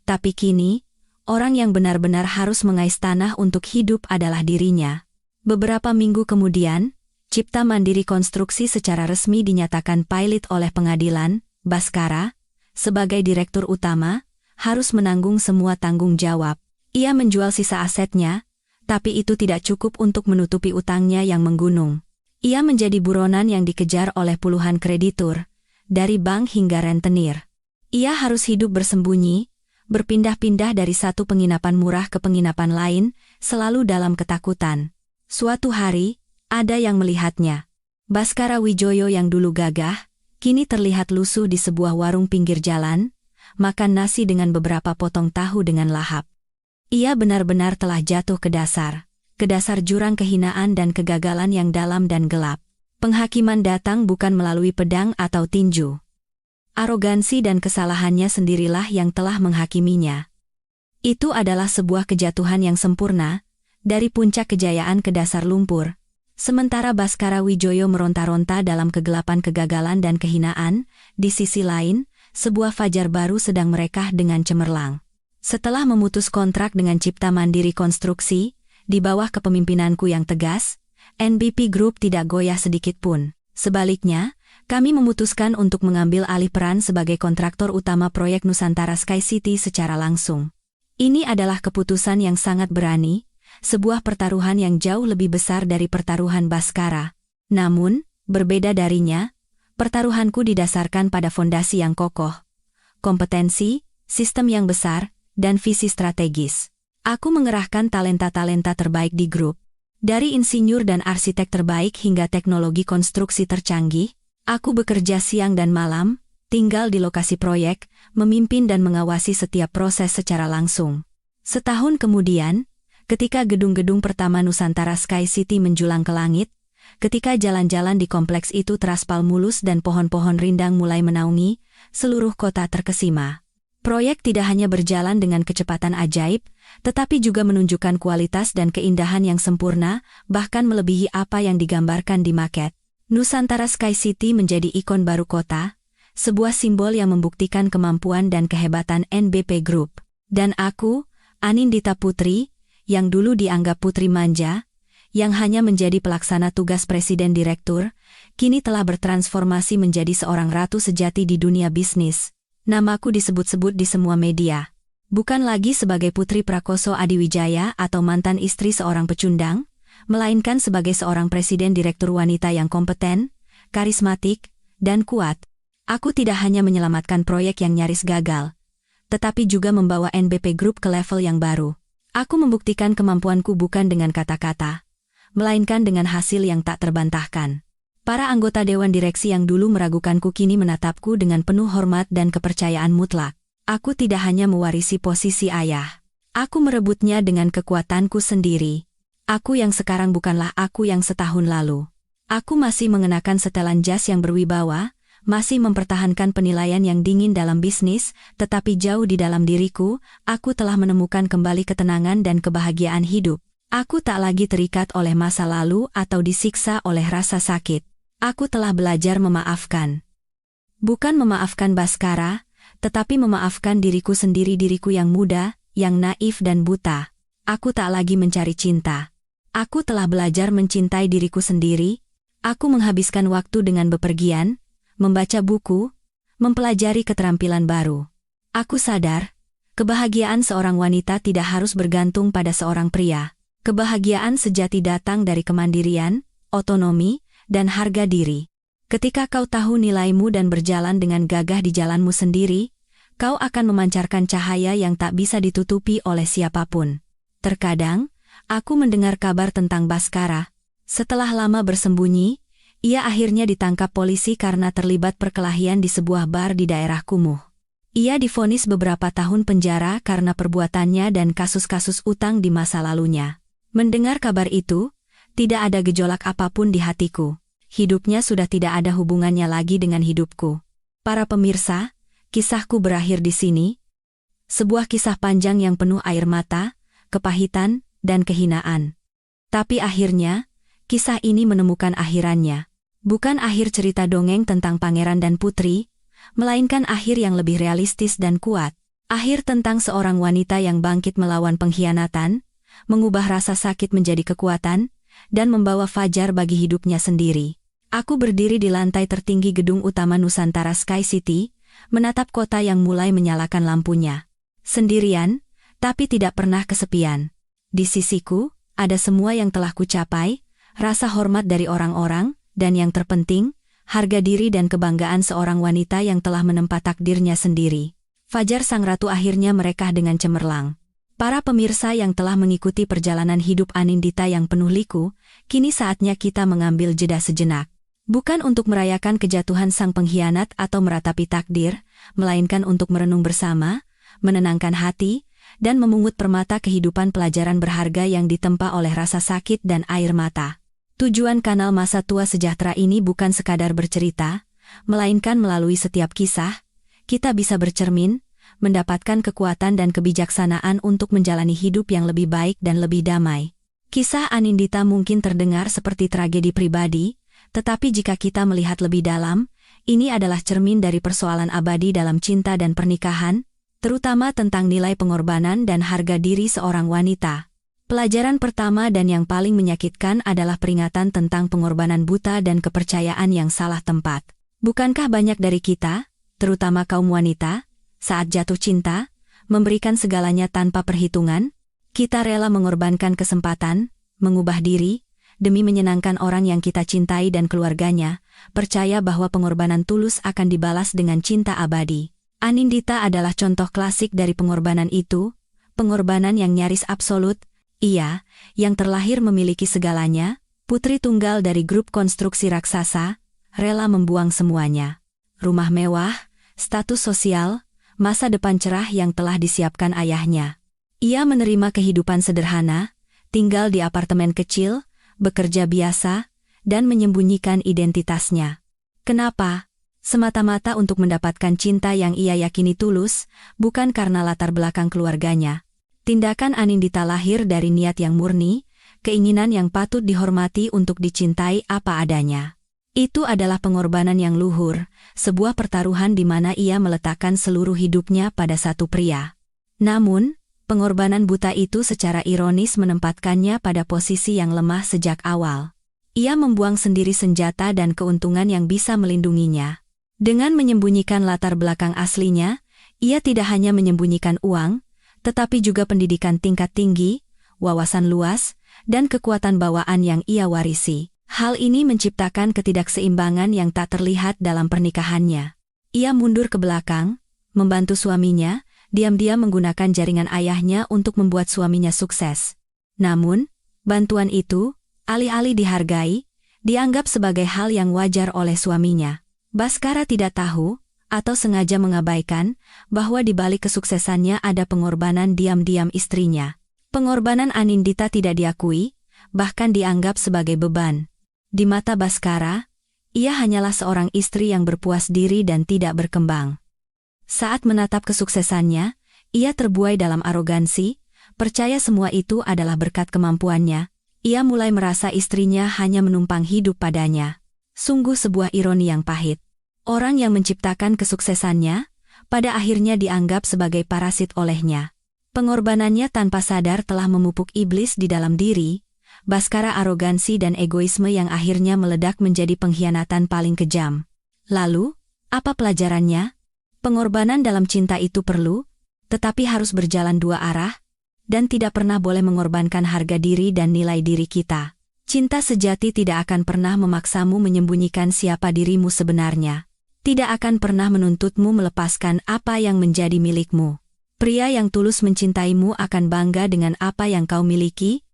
tapi kini, orang yang benar-benar harus mengais tanah untuk hidup adalah dirinya. Beberapa minggu kemudian, Cipta Mandiri Konstruksi secara resmi dinyatakan pilot oleh pengadilan. Baskara, sebagai direktur utama, harus menanggung semua tanggung jawab. Ia menjual sisa asetnya, tapi itu tidak cukup untuk menutupi utangnya yang menggunung. Ia menjadi buronan yang dikejar oleh puluhan kreditur, dari bank hingga rentenir. Ia harus hidup bersembunyi, berpindah-pindah dari satu penginapan murah ke penginapan lain, selalu dalam ketakutan. Suatu hari, ada yang melihatnya. Baskara Wijoyo yang dulu gagah, kini terlihat lusuh di sebuah warung pinggir jalan, makan nasi dengan beberapa potong tahu dengan lahap. Ia benar-benar telah jatuh ke dasar jurang kehinaan dan kegagalan yang dalam dan gelap. Penghakiman datang bukan melalui pedang atau tinju. Arogansi dan kesalahannya sendirilah yang telah menghakiminya. Itu adalah sebuah kejatuhan yang sempurna, dari puncak kejayaan ke dasar lumpur. Sementara Baskara Wijoyo meronta-ronta dalam kegelapan kegagalan dan kehinaan, di sisi lain, sebuah fajar baru sedang merekah dengan cemerlang. Setelah memutus kontrak dengan Cipta Mandiri Konstruksi, di bawah kepemimpinanku yang tegas, NBP Group tidak goyah sedikit pun. Sebaliknya, Kami memutuskan untuk mengambil alih peran sebagai kontraktor utama proyek Nusantara Sky City secara langsung. Ini adalah keputusan yang sangat berani, sebuah pertaruhan yang jauh lebih besar dari pertaruhan Baskara. Namun, berbeda darinya, pertaruhanku didasarkan pada fondasi yang kokoh, kompetensi, sistem yang besar, dan visi strategis. Aku mengerahkan talenta-talenta terbaik di grup. Dari insinyur dan arsitek terbaik hingga teknologi konstruksi tercanggih, aku bekerja siang dan malam, tinggal di lokasi proyek, memimpin dan mengawasi setiap proses secara langsung. Setahun kemudian, ketika gedung-gedung pertama Nusantara Sky City menjulang ke langit, ketika jalan-jalan di kompleks itu teraspal mulus dan pohon-pohon rindang mulai menaungi, seluruh kota terkesima. Proyek tidak hanya berjalan dengan kecepatan ajaib, tetapi juga menunjukkan kualitas dan keindahan yang sempurna, bahkan melebihi apa yang digambarkan di maket. Nusantara Sky City menjadi ikon baru kota, sebuah simbol yang membuktikan kemampuan dan kehebatan NBP Group. Dan aku, Anindita Putri, yang dulu dianggap putri manja, yang hanya menjadi pelaksana tugas presiden direktur, kini telah bertransformasi menjadi seorang ratu sejati di dunia bisnis. Namaku disebut-sebut di semua media. Bukan lagi sebagai Putri Prakoso Adiwijaya atau mantan istri seorang pecundang, melainkan sebagai seorang presiden direktur wanita yang kompeten, karismatik, dan kuat. Aku tidak hanya menyelamatkan proyek yang nyaris gagal, tetapi juga membawa NBP Group ke level yang baru. Aku membuktikan kemampuanku bukan dengan kata-kata, melainkan dengan hasil yang tak terbantahkan. Para anggota Dewan Direksi yang dulu meragukanku kini menatapku dengan penuh hormat dan kepercayaan mutlak. Aku tidak hanya mewarisi posisi ayah. Aku merebutnya dengan kekuatanku sendiri. Aku yang sekarang bukanlah aku yang setahun lalu. Aku masih mengenakan setelan jas yang berwibawa, masih mempertahankan penilaian yang dingin dalam bisnis, tetapi jauh di dalam diriku, aku telah menemukan kembali ketenangan dan kebahagiaan hidup. Aku tak lagi terikat oleh masa lalu atau disiksa oleh rasa sakit. Aku telah belajar memaafkan. Bukan memaafkan Baskara, tetapi memaafkan diriku sendiri, diriku yang muda, yang naif dan buta. Aku tak lagi mencari cinta. Aku telah belajar mencintai diriku sendiri. Aku menghabiskan waktu dengan bepergian, membaca buku, mempelajari keterampilan baru. Aku sadar, kebahagiaan seorang wanita tidak harus bergantung pada seorang pria. Kebahagiaan sejati datang dari kemandirian, otonomi, dan harga diri. Ketika kau tahu nilaimu dan berjalan dengan gagah di jalanmu sendiri, kau akan memancarkan cahaya yang tak bisa ditutupi oleh siapapun. Terkadang, aku mendengar kabar tentang Baskara. Setelah lama bersembunyi, ia akhirnya ditangkap polisi karena terlibat perkelahian di sebuah bar di daerah Kumuh. Ia divonis beberapa tahun penjara karena perbuatannya dan kasus-kasus utang di masa lalunya. Mendengar kabar itu, tidak ada gejolak apapun di hatiku. Hidupnya sudah tidak ada hubungannya lagi dengan hidupku. Para pemirsa, kisahku berakhir di sini. Sebuah kisah panjang yang penuh air mata, kepahitan, dan kehinaan. Tapi akhirnya, kisah ini menemukan akhirannya. Bukan akhir cerita dongeng tentang pangeran dan putri, melainkan akhir yang lebih realistis dan kuat. Akhir tentang seorang wanita yang bangkit melawan pengkhianatan, mengubah rasa sakit menjadi kekuatan, dan membawa fajar bagi hidupnya sendiri. Aku berdiri di lantai tertinggi gedung utama Nusantara Sky City, menatap kota yang mulai menyalakan lampunya. Sendirian, tapi tidak pernah kesepian. Di sisiku, ada semua yang telah kucapai, rasa hormat dari orang-orang, dan yang terpenting, harga diri dan kebanggaan seorang wanita yang telah menempa takdirnya sendiri. Fajar sang ratu akhirnya merekah dengan cemerlang. Para pemirsa yang telah mengikuti perjalanan hidup Anindita yang penuh liku, kini saatnya kita mengambil jeda sejenak. Bukan untuk merayakan kejatuhan sang pengkhianat atau meratapi takdir, melainkan untuk merenung bersama, menenangkan hati, dan memungut permata kehidupan pelajaran berharga yang ditempa oleh rasa sakit dan air mata. Tujuan kanal Masa Tua Sejahtera ini bukan sekadar bercerita, melainkan melalui setiap kisah, kita bisa bercermin, mendapatkan kekuatan dan kebijaksanaan untuk menjalani hidup yang lebih baik dan lebih damai. Kisah Anindita mungkin terdengar seperti tragedi pribadi, tetapi jika kita melihat lebih dalam, ini adalah cermin dari persoalan abadi dalam cinta dan pernikahan, terutama tentang nilai pengorbanan dan harga diri seorang wanita. Pelajaran pertama dan yang paling menyakitkan adalah peringatan tentang pengorbanan buta dan kepercayaan yang salah tempat. Bukankah banyak dari kita, terutama kaum wanita, saat jatuh cinta, memberikan segalanya tanpa perhitungan? Kita rela mengorbankan kesempatan, mengubah diri, demi menyenangkan orang yang kita cintai dan keluarganya, percaya bahwa pengorbanan tulus akan dibalas dengan cinta abadi. Anindita adalah contoh klasik dari pengorbanan itu, pengorbanan yang nyaris absolut. Ia, yang terlahir memiliki segalanya, putri tunggal dari grup konstruksi raksasa, rela membuang semuanya. Rumah mewah, status sosial, masa depan cerah yang telah disiapkan ayahnya. Ia menerima kehidupan sederhana, tinggal di apartemen kecil, bekerja biasa, dan menyembunyikan identitasnya. Kenapa? Semata-mata untuk mendapatkan cinta yang ia yakini tulus, bukan karena latar belakang keluarganya. Tindakan Anindita lahir dari niat yang murni, keinginan yang patut dihormati untuk dicintai apa adanya. Itu adalah pengorbanan yang luhur, sebuah pertaruhan di mana ia meletakkan seluruh hidupnya pada satu pria. Namun, pengorbanan buta itu secara ironis menempatkannya pada posisi yang lemah sejak awal. Ia membuang sendiri senjata dan keuntungan yang bisa melindunginya. Dengan menyembunyikan latar belakang aslinya, ia tidak hanya menyembunyikan uang, tetapi juga pendidikan tingkat tinggi, wawasan luas, dan kekuatan bawaan yang ia warisi. Hal ini menciptakan ketidakseimbangan yang tak terlihat dalam pernikahannya. Ia mundur ke belakang, membantu suaminya, diam-diam menggunakan jaringan ayahnya untuk membuat suaminya sukses. Namun, bantuan itu, alih-alih dihargai, dianggap sebagai hal yang wajar oleh suaminya. Baskara tidak tahu, atau sengaja mengabaikan, bahwa di balik kesuksesannya ada pengorbanan diam-diam istrinya. Pengorbanan Anindita tidak diakui, bahkan dianggap sebagai beban. Di mata Baskara, ia hanyalah seorang istri yang berpuas diri dan tidak berkembang. Saat menatap kesuksesannya, ia terbuai dalam arogansi, percaya semua itu adalah berkat kemampuannya. Ia mulai merasa istrinya hanya menumpang hidup padanya. Sungguh sebuah ironi yang pahit. Orang yang menciptakan kesuksesannya, pada akhirnya dianggap sebagai parasit olehnya. Pengorbanannya tanpa sadar telah memupuk iblis di dalam diri, Baskara arogansi dan egoisme yang akhirnya meledak menjadi pengkhianatan paling kejam. Lalu, apa pelajarannya? Pengorbanan dalam cinta itu perlu, tetapi harus berjalan dua arah, dan tidak pernah boleh mengorbankan harga diri dan nilai diri kita. Cinta sejati tidak akan pernah memaksamu menyembunyikan siapa dirimu sebenarnya. Tidak akan pernah menuntutmu melepaskan apa yang menjadi milikmu. Pria yang tulus mencintaimu akan bangga dengan apa yang kau miliki,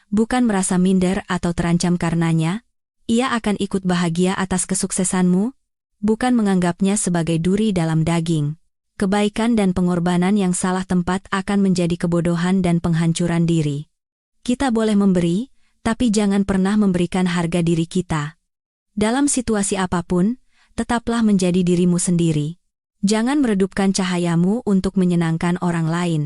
bukan merasa minder atau terancam karenanya. Ia akan ikut bahagia atas kesuksesanmu, bukan menganggapnya sebagai duri dalam daging. Kebaikan dan pengorbanan yang salah tempat akan menjadi kebodohan dan penghancuran diri. Kita boleh memberi, tapi jangan pernah memberikan harga diri kita. Dalam situasi apapun, tetaplah menjadi dirimu sendiri. Jangan meredupkan cahayamu untuk menyenangkan orang lain.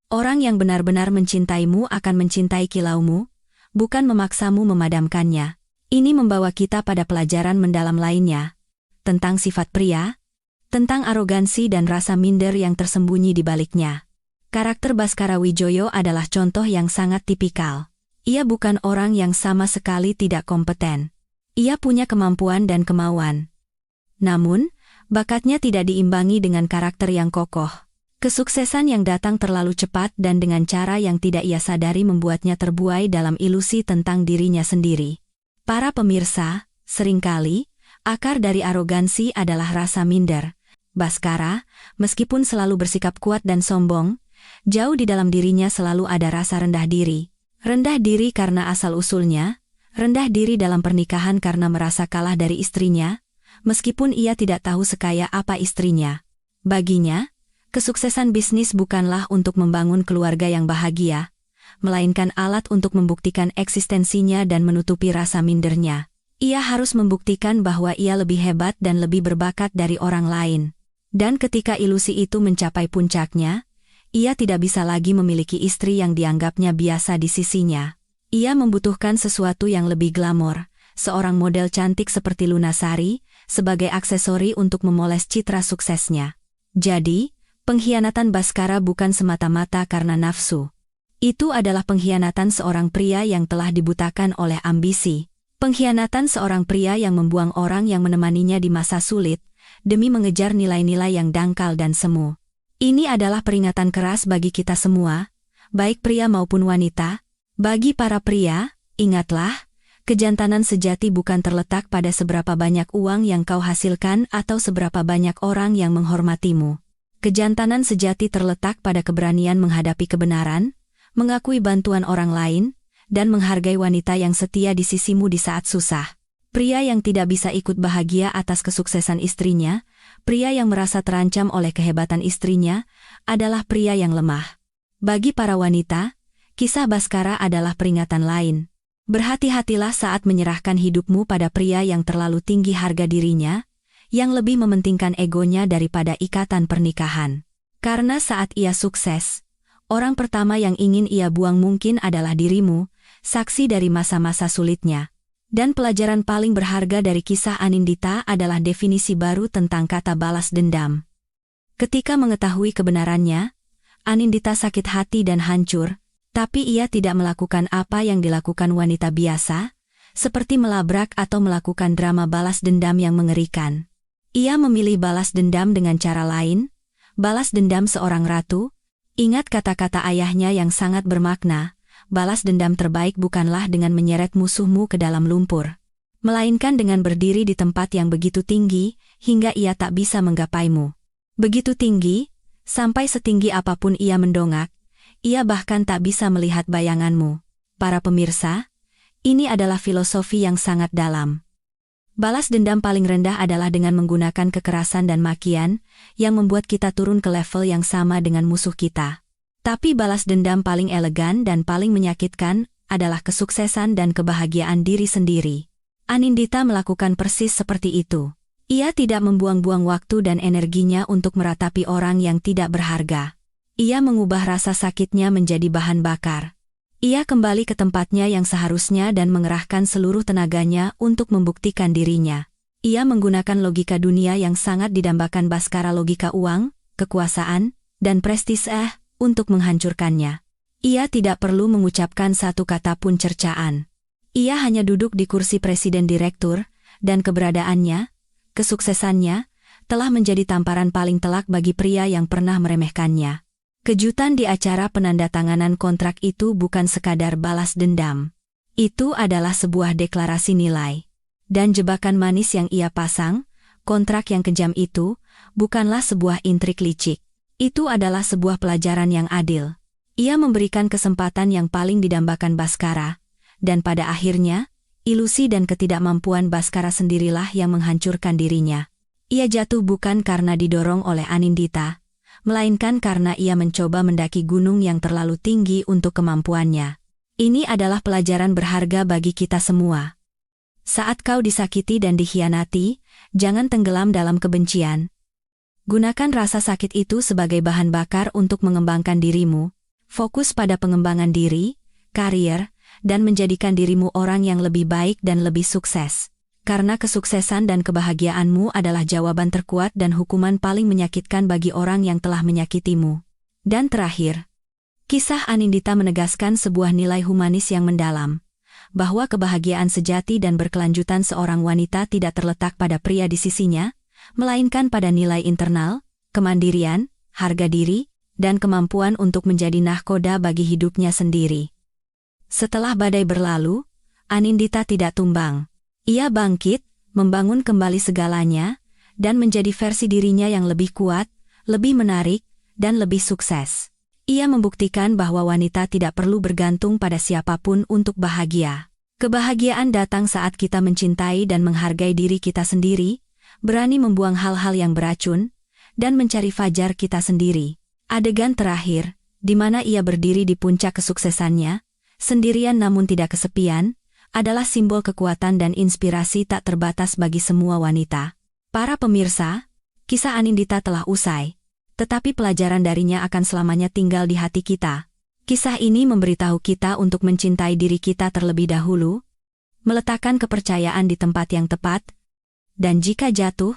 Orang yang benar-benar mencintaimu akan mencintai kilaumu, bukan memaksamu memadamkannya. Ini membawa kita pada pelajaran mendalam lainnya, tentang sifat pria, tentang arogansi dan rasa minder yang tersembunyi di baliknya. Karakter Baskara Wijoyo adalah contoh yang sangat tipikal. Ia bukan orang yang sama sekali tidak kompeten. Ia punya kemampuan dan kemauan. Namun, bakatnya tidak diimbangi dengan karakter yang kokoh. Kesuksesan yang datang terlalu cepat dan dengan cara yang tidak ia sadari membuatnya terbuai dalam ilusi tentang dirinya sendiri. Para pemirsa, seringkali, akar dari arogansi adalah rasa minder. Baskara, meskipun selalu bersikap kuat dan sombong, jauh di dalam dirinya selalu ada rasa rendah diri. Rendah diri karena asal-usulnya, rendah diri dalam pernikahan karena merasa kalah dari istrinya, meskipun ia tidak tahu sekaya apa istrinya. Baginya, kesuksesan bisnis bukanlah untuk membangun keluarga yang bahagia, melainkan alat untuk membuktikan eksistensinya dan menutupi rasa mindernya. Ia harus membuktikan bahwa ia lebih hebat dan lebih berbakat dari orang lain. Dan ketika ilusi itu mencapai puncaknya, ia tidak bisa lagi memiliki istri yang dianggapnya biasa di sisinya. Ia membutuhkan sesuatu yang lebih glamor, seorang model cantik seperti Lunasari, sebagai aksesori untuk memoles citra suksesnya. Jadi, pengkhianatan Baskara bukan semata-mata karena nafsu. Itu adalah pengkhianatan seorang pria yang telah dibutakan oleh ambisi. Pengkhianatan seorang pria yang membuang orang yang menemaninya di masa sulit, demi mengejar nilai-nilai yang dangkal dan semu. Ini adalah peringatan keras bagi kita semua, baik pria maupun wanita. Bagi para pria, ingatlah, kejantanan sejati bukan terletak pada seberapa banyak uang yang kau hasilkan atau seberapa banyak orang yang menghormatimu. Kejantanan sejati terletak pada keberanian menghadapi kebenaran, mengakui bantuan orang lain, dan menghargai wanita yang setia di sisimu di saat susah. Pria yang tidak bisa ikut bahagia atas kesuksesan istrinya, pria yang merasa terancam oleh kehebatan istrinya, adalah pria yang lemah. Bagi para wanita, kisah Baskara adalah peringatan lain. Berhati-hatilah saat menyerahkan hidupmu pada pria yang terlalu tinggi harga dirinya, yang lebih mementingkan egonya daripada ikatan pernikahan. Karena saat ia sukses, orang pertama yang ingin ia buang mungkin adalah dirimu, saksi dari masa-masa sulitnya. Dan pelajaran paling berharga dari kisah Anindita adalah definisi baru tentang kata balas dendam. Ketika mengetahui kebenarannya, Anindita sakit hati dan hancur, tapi ia tidak melakukan apa yang dilakukan wanita biasa, seperti melabrak atau melakukan drama balas dendam yang mengerikan. Ia memilih balas dendam dengan cara lain, balas dendam seorang ratu. Ingat kata-kata ayahnya yang sangat bermakna, balas dendam terbaik bukanlah dengan menyeret musuhmu ke dalam lumpur, melainkan dengan berdiri di tempat yang begitu tinggi, hingga ia tak bisa menggapaimu. Begitu tinggi, sampai setinggi apapun ia mendongak, ia bahkan tak bisa melihat bayanganmu. Para pemirsa, ini adalah filosofi yang sangat dalam. Balas dendam paling rendah adalah dengan menggunakan kekerasan dan makian, yang membuat kita turun ke level yang sama dengan musuh kita. Tapi balas dendam paling elegan dan paling menyakitkan adalah kesuksesan dan kebahagiaan diri sendiri. Anindita melakukan persis seperti itu. Ia tidak membuang-buang waktu dan energinya untuk meratapi orang yang tidak berharga. Ia mengubah rasa sakitnya menjadi bahan bakar. Ia kembali ke tempatnya yang seharusnya dan mengerahkan seluruh tenaganya untuk membuktikan dirinya. Ia menggunakan logika dunia yang sangat didambakan Baskara, logika uang, kekuasaan, dan prestise, untuk menghancurkannya. Ia tidak perlu mengucapkan satu kata pun cercaan. Ia hanya duduk di kursi presiden direktur, dan keberadaannya, kesuksesannya, telah menjadi tamparan paling telak bagi pria yang pernah meremehkannya. Kejutan di acara penandatanganan kontrak itu bukan sekadar balas dendam. Itu adalah sebuah deklarasi nilai. Dan jebakan manis yang ia pasang, kontrak yang kejam itu, bukanlah sebuah intrik licik. Itu adalah sebuah pelajaran yang adil. Ia memberikan kesempatan yang paling didambakan Baskara, dan pada akhirnya, ilusi dan ketidakmampuan Baskara sendirilah yang menghancurkan dirinya. Ia jatuh bukan karena didorong oleh Anindita, melainkan karena ia mencoba mendaki gunung yang terlalu tinggi untuk kemampuannya. Ini adalah pelajaran berharga bagi kita semua. Saat kau disakiti dan dikhianati, jangan tenggelam dalam kebencian. Gunakan rasa sakit itu sebagai bahan bakar untuk mengembangkan dirimu, fokus pada pengembangan diri, karier, dan menjadikan dirimu orang yang lebih baik dan lebih sukses. Karena kesuksesan dan kebahagiaanmu adalah jawaban terkuat dan hukuman paling menyakitkan bagi orang yang telah menyakitimu. Dan terakhir, kisah Anindita menegaskan sebuah nilai humanis yang mendalam, bahwa kebahagiaan sejati dan berkelanjutan seorang wanita tidak terletak pada pria di sisinya, melainkan pada nilai internal, kemandirian, harga diri, dan kemampuan untuk menjadi nahkoda bagi hidupnya sendiri. Setelah badai berlalu, Anindita tidak tumbang. Ia bangkit, membangun kembali segalanya, dan menjadi versi dirinya yang lebih kuat, lebih menarik, dan lebih sukses. Ia membuktikan bahwa wanita tidak perlu bergantung pada siapapun untuk bahagia. Kebahagiaan datang saat kita mencintai dan menghargai diri kita sendiri, berani membuang hal-hal yang beracun, dan mencari fajar kita sendiri. Adegan terakhir, di mana ia berdiri di puncak kesuksesannya, sendirian namun tidak kesepian, adalah simbol kekuatan dan inspirasi tak terbatas bagi semua wanita. Para pemirsa, kisah Anindita telah usai, tetapi pelajaran darinya akan selamanya tinggal di hati kita. Kisah ini memberitahu kita untuk mencintai diri kita terlebih dahulu, meletakkan kepercayaan di tempat yang tepat, dan jika jatuh,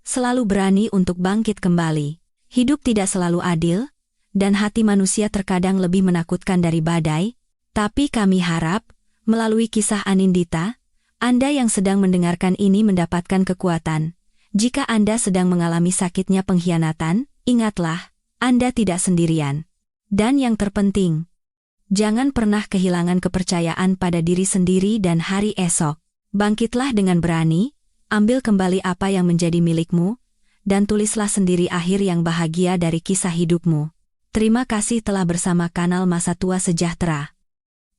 selalu berani untuk bangkit kembali. Hidup tidak selalu adil, dan hati manusia terkadang lebih menakutkan dari badai, tapi kami harap, melalui kisah Anindita, Anda yang sedang mendengarkan ini mendapatkan kekuatan. Jika Anda sedang mengalami sakitnya pengkhianatan, ingatlah, Anda tidak sendirian. Dan yang terpenting, jangan pernah kehilangan kepercayaan pada diri sendiri dan hari esok. Bangkitlah dengan berani, ambil kembali apa yang menjadi milikmu, dan tulislah sendiri akhir yang bahagia dari kisah hidupmu. Terima kasih telah bersama kanal Masa Tua Sejahtera.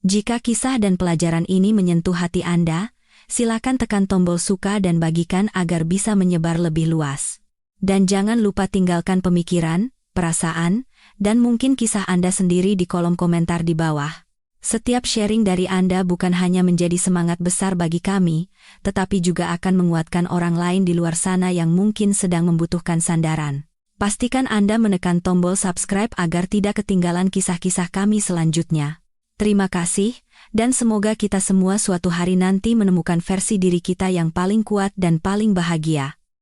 Jika kisah dan pelajaran ini menyentuh hati Anda, silakan tekan tombol suka dan bagikan agar bisa menyebar lebih luas. Dan jangan lupa tinggalkan pemikiran, perasaan, dan mungkin kisah Anda sendiri di kolom komentar di bawah. Setiap sharing dari Anda bukan hanya menjadi semangat besar bagi kami, tetapi juga akan menguatkan orang lain di luar sana yang mungkin sedang membutuhkan sandaran. Pastikan Anda menekan tombol subscribe agar tidak ketinggalan kisah-kisah kami selanjutnya. Terima kasih, dan semoga kita semua suatu hari nanti menemukan versi diri kita yang paling kuat dan paling bahagia.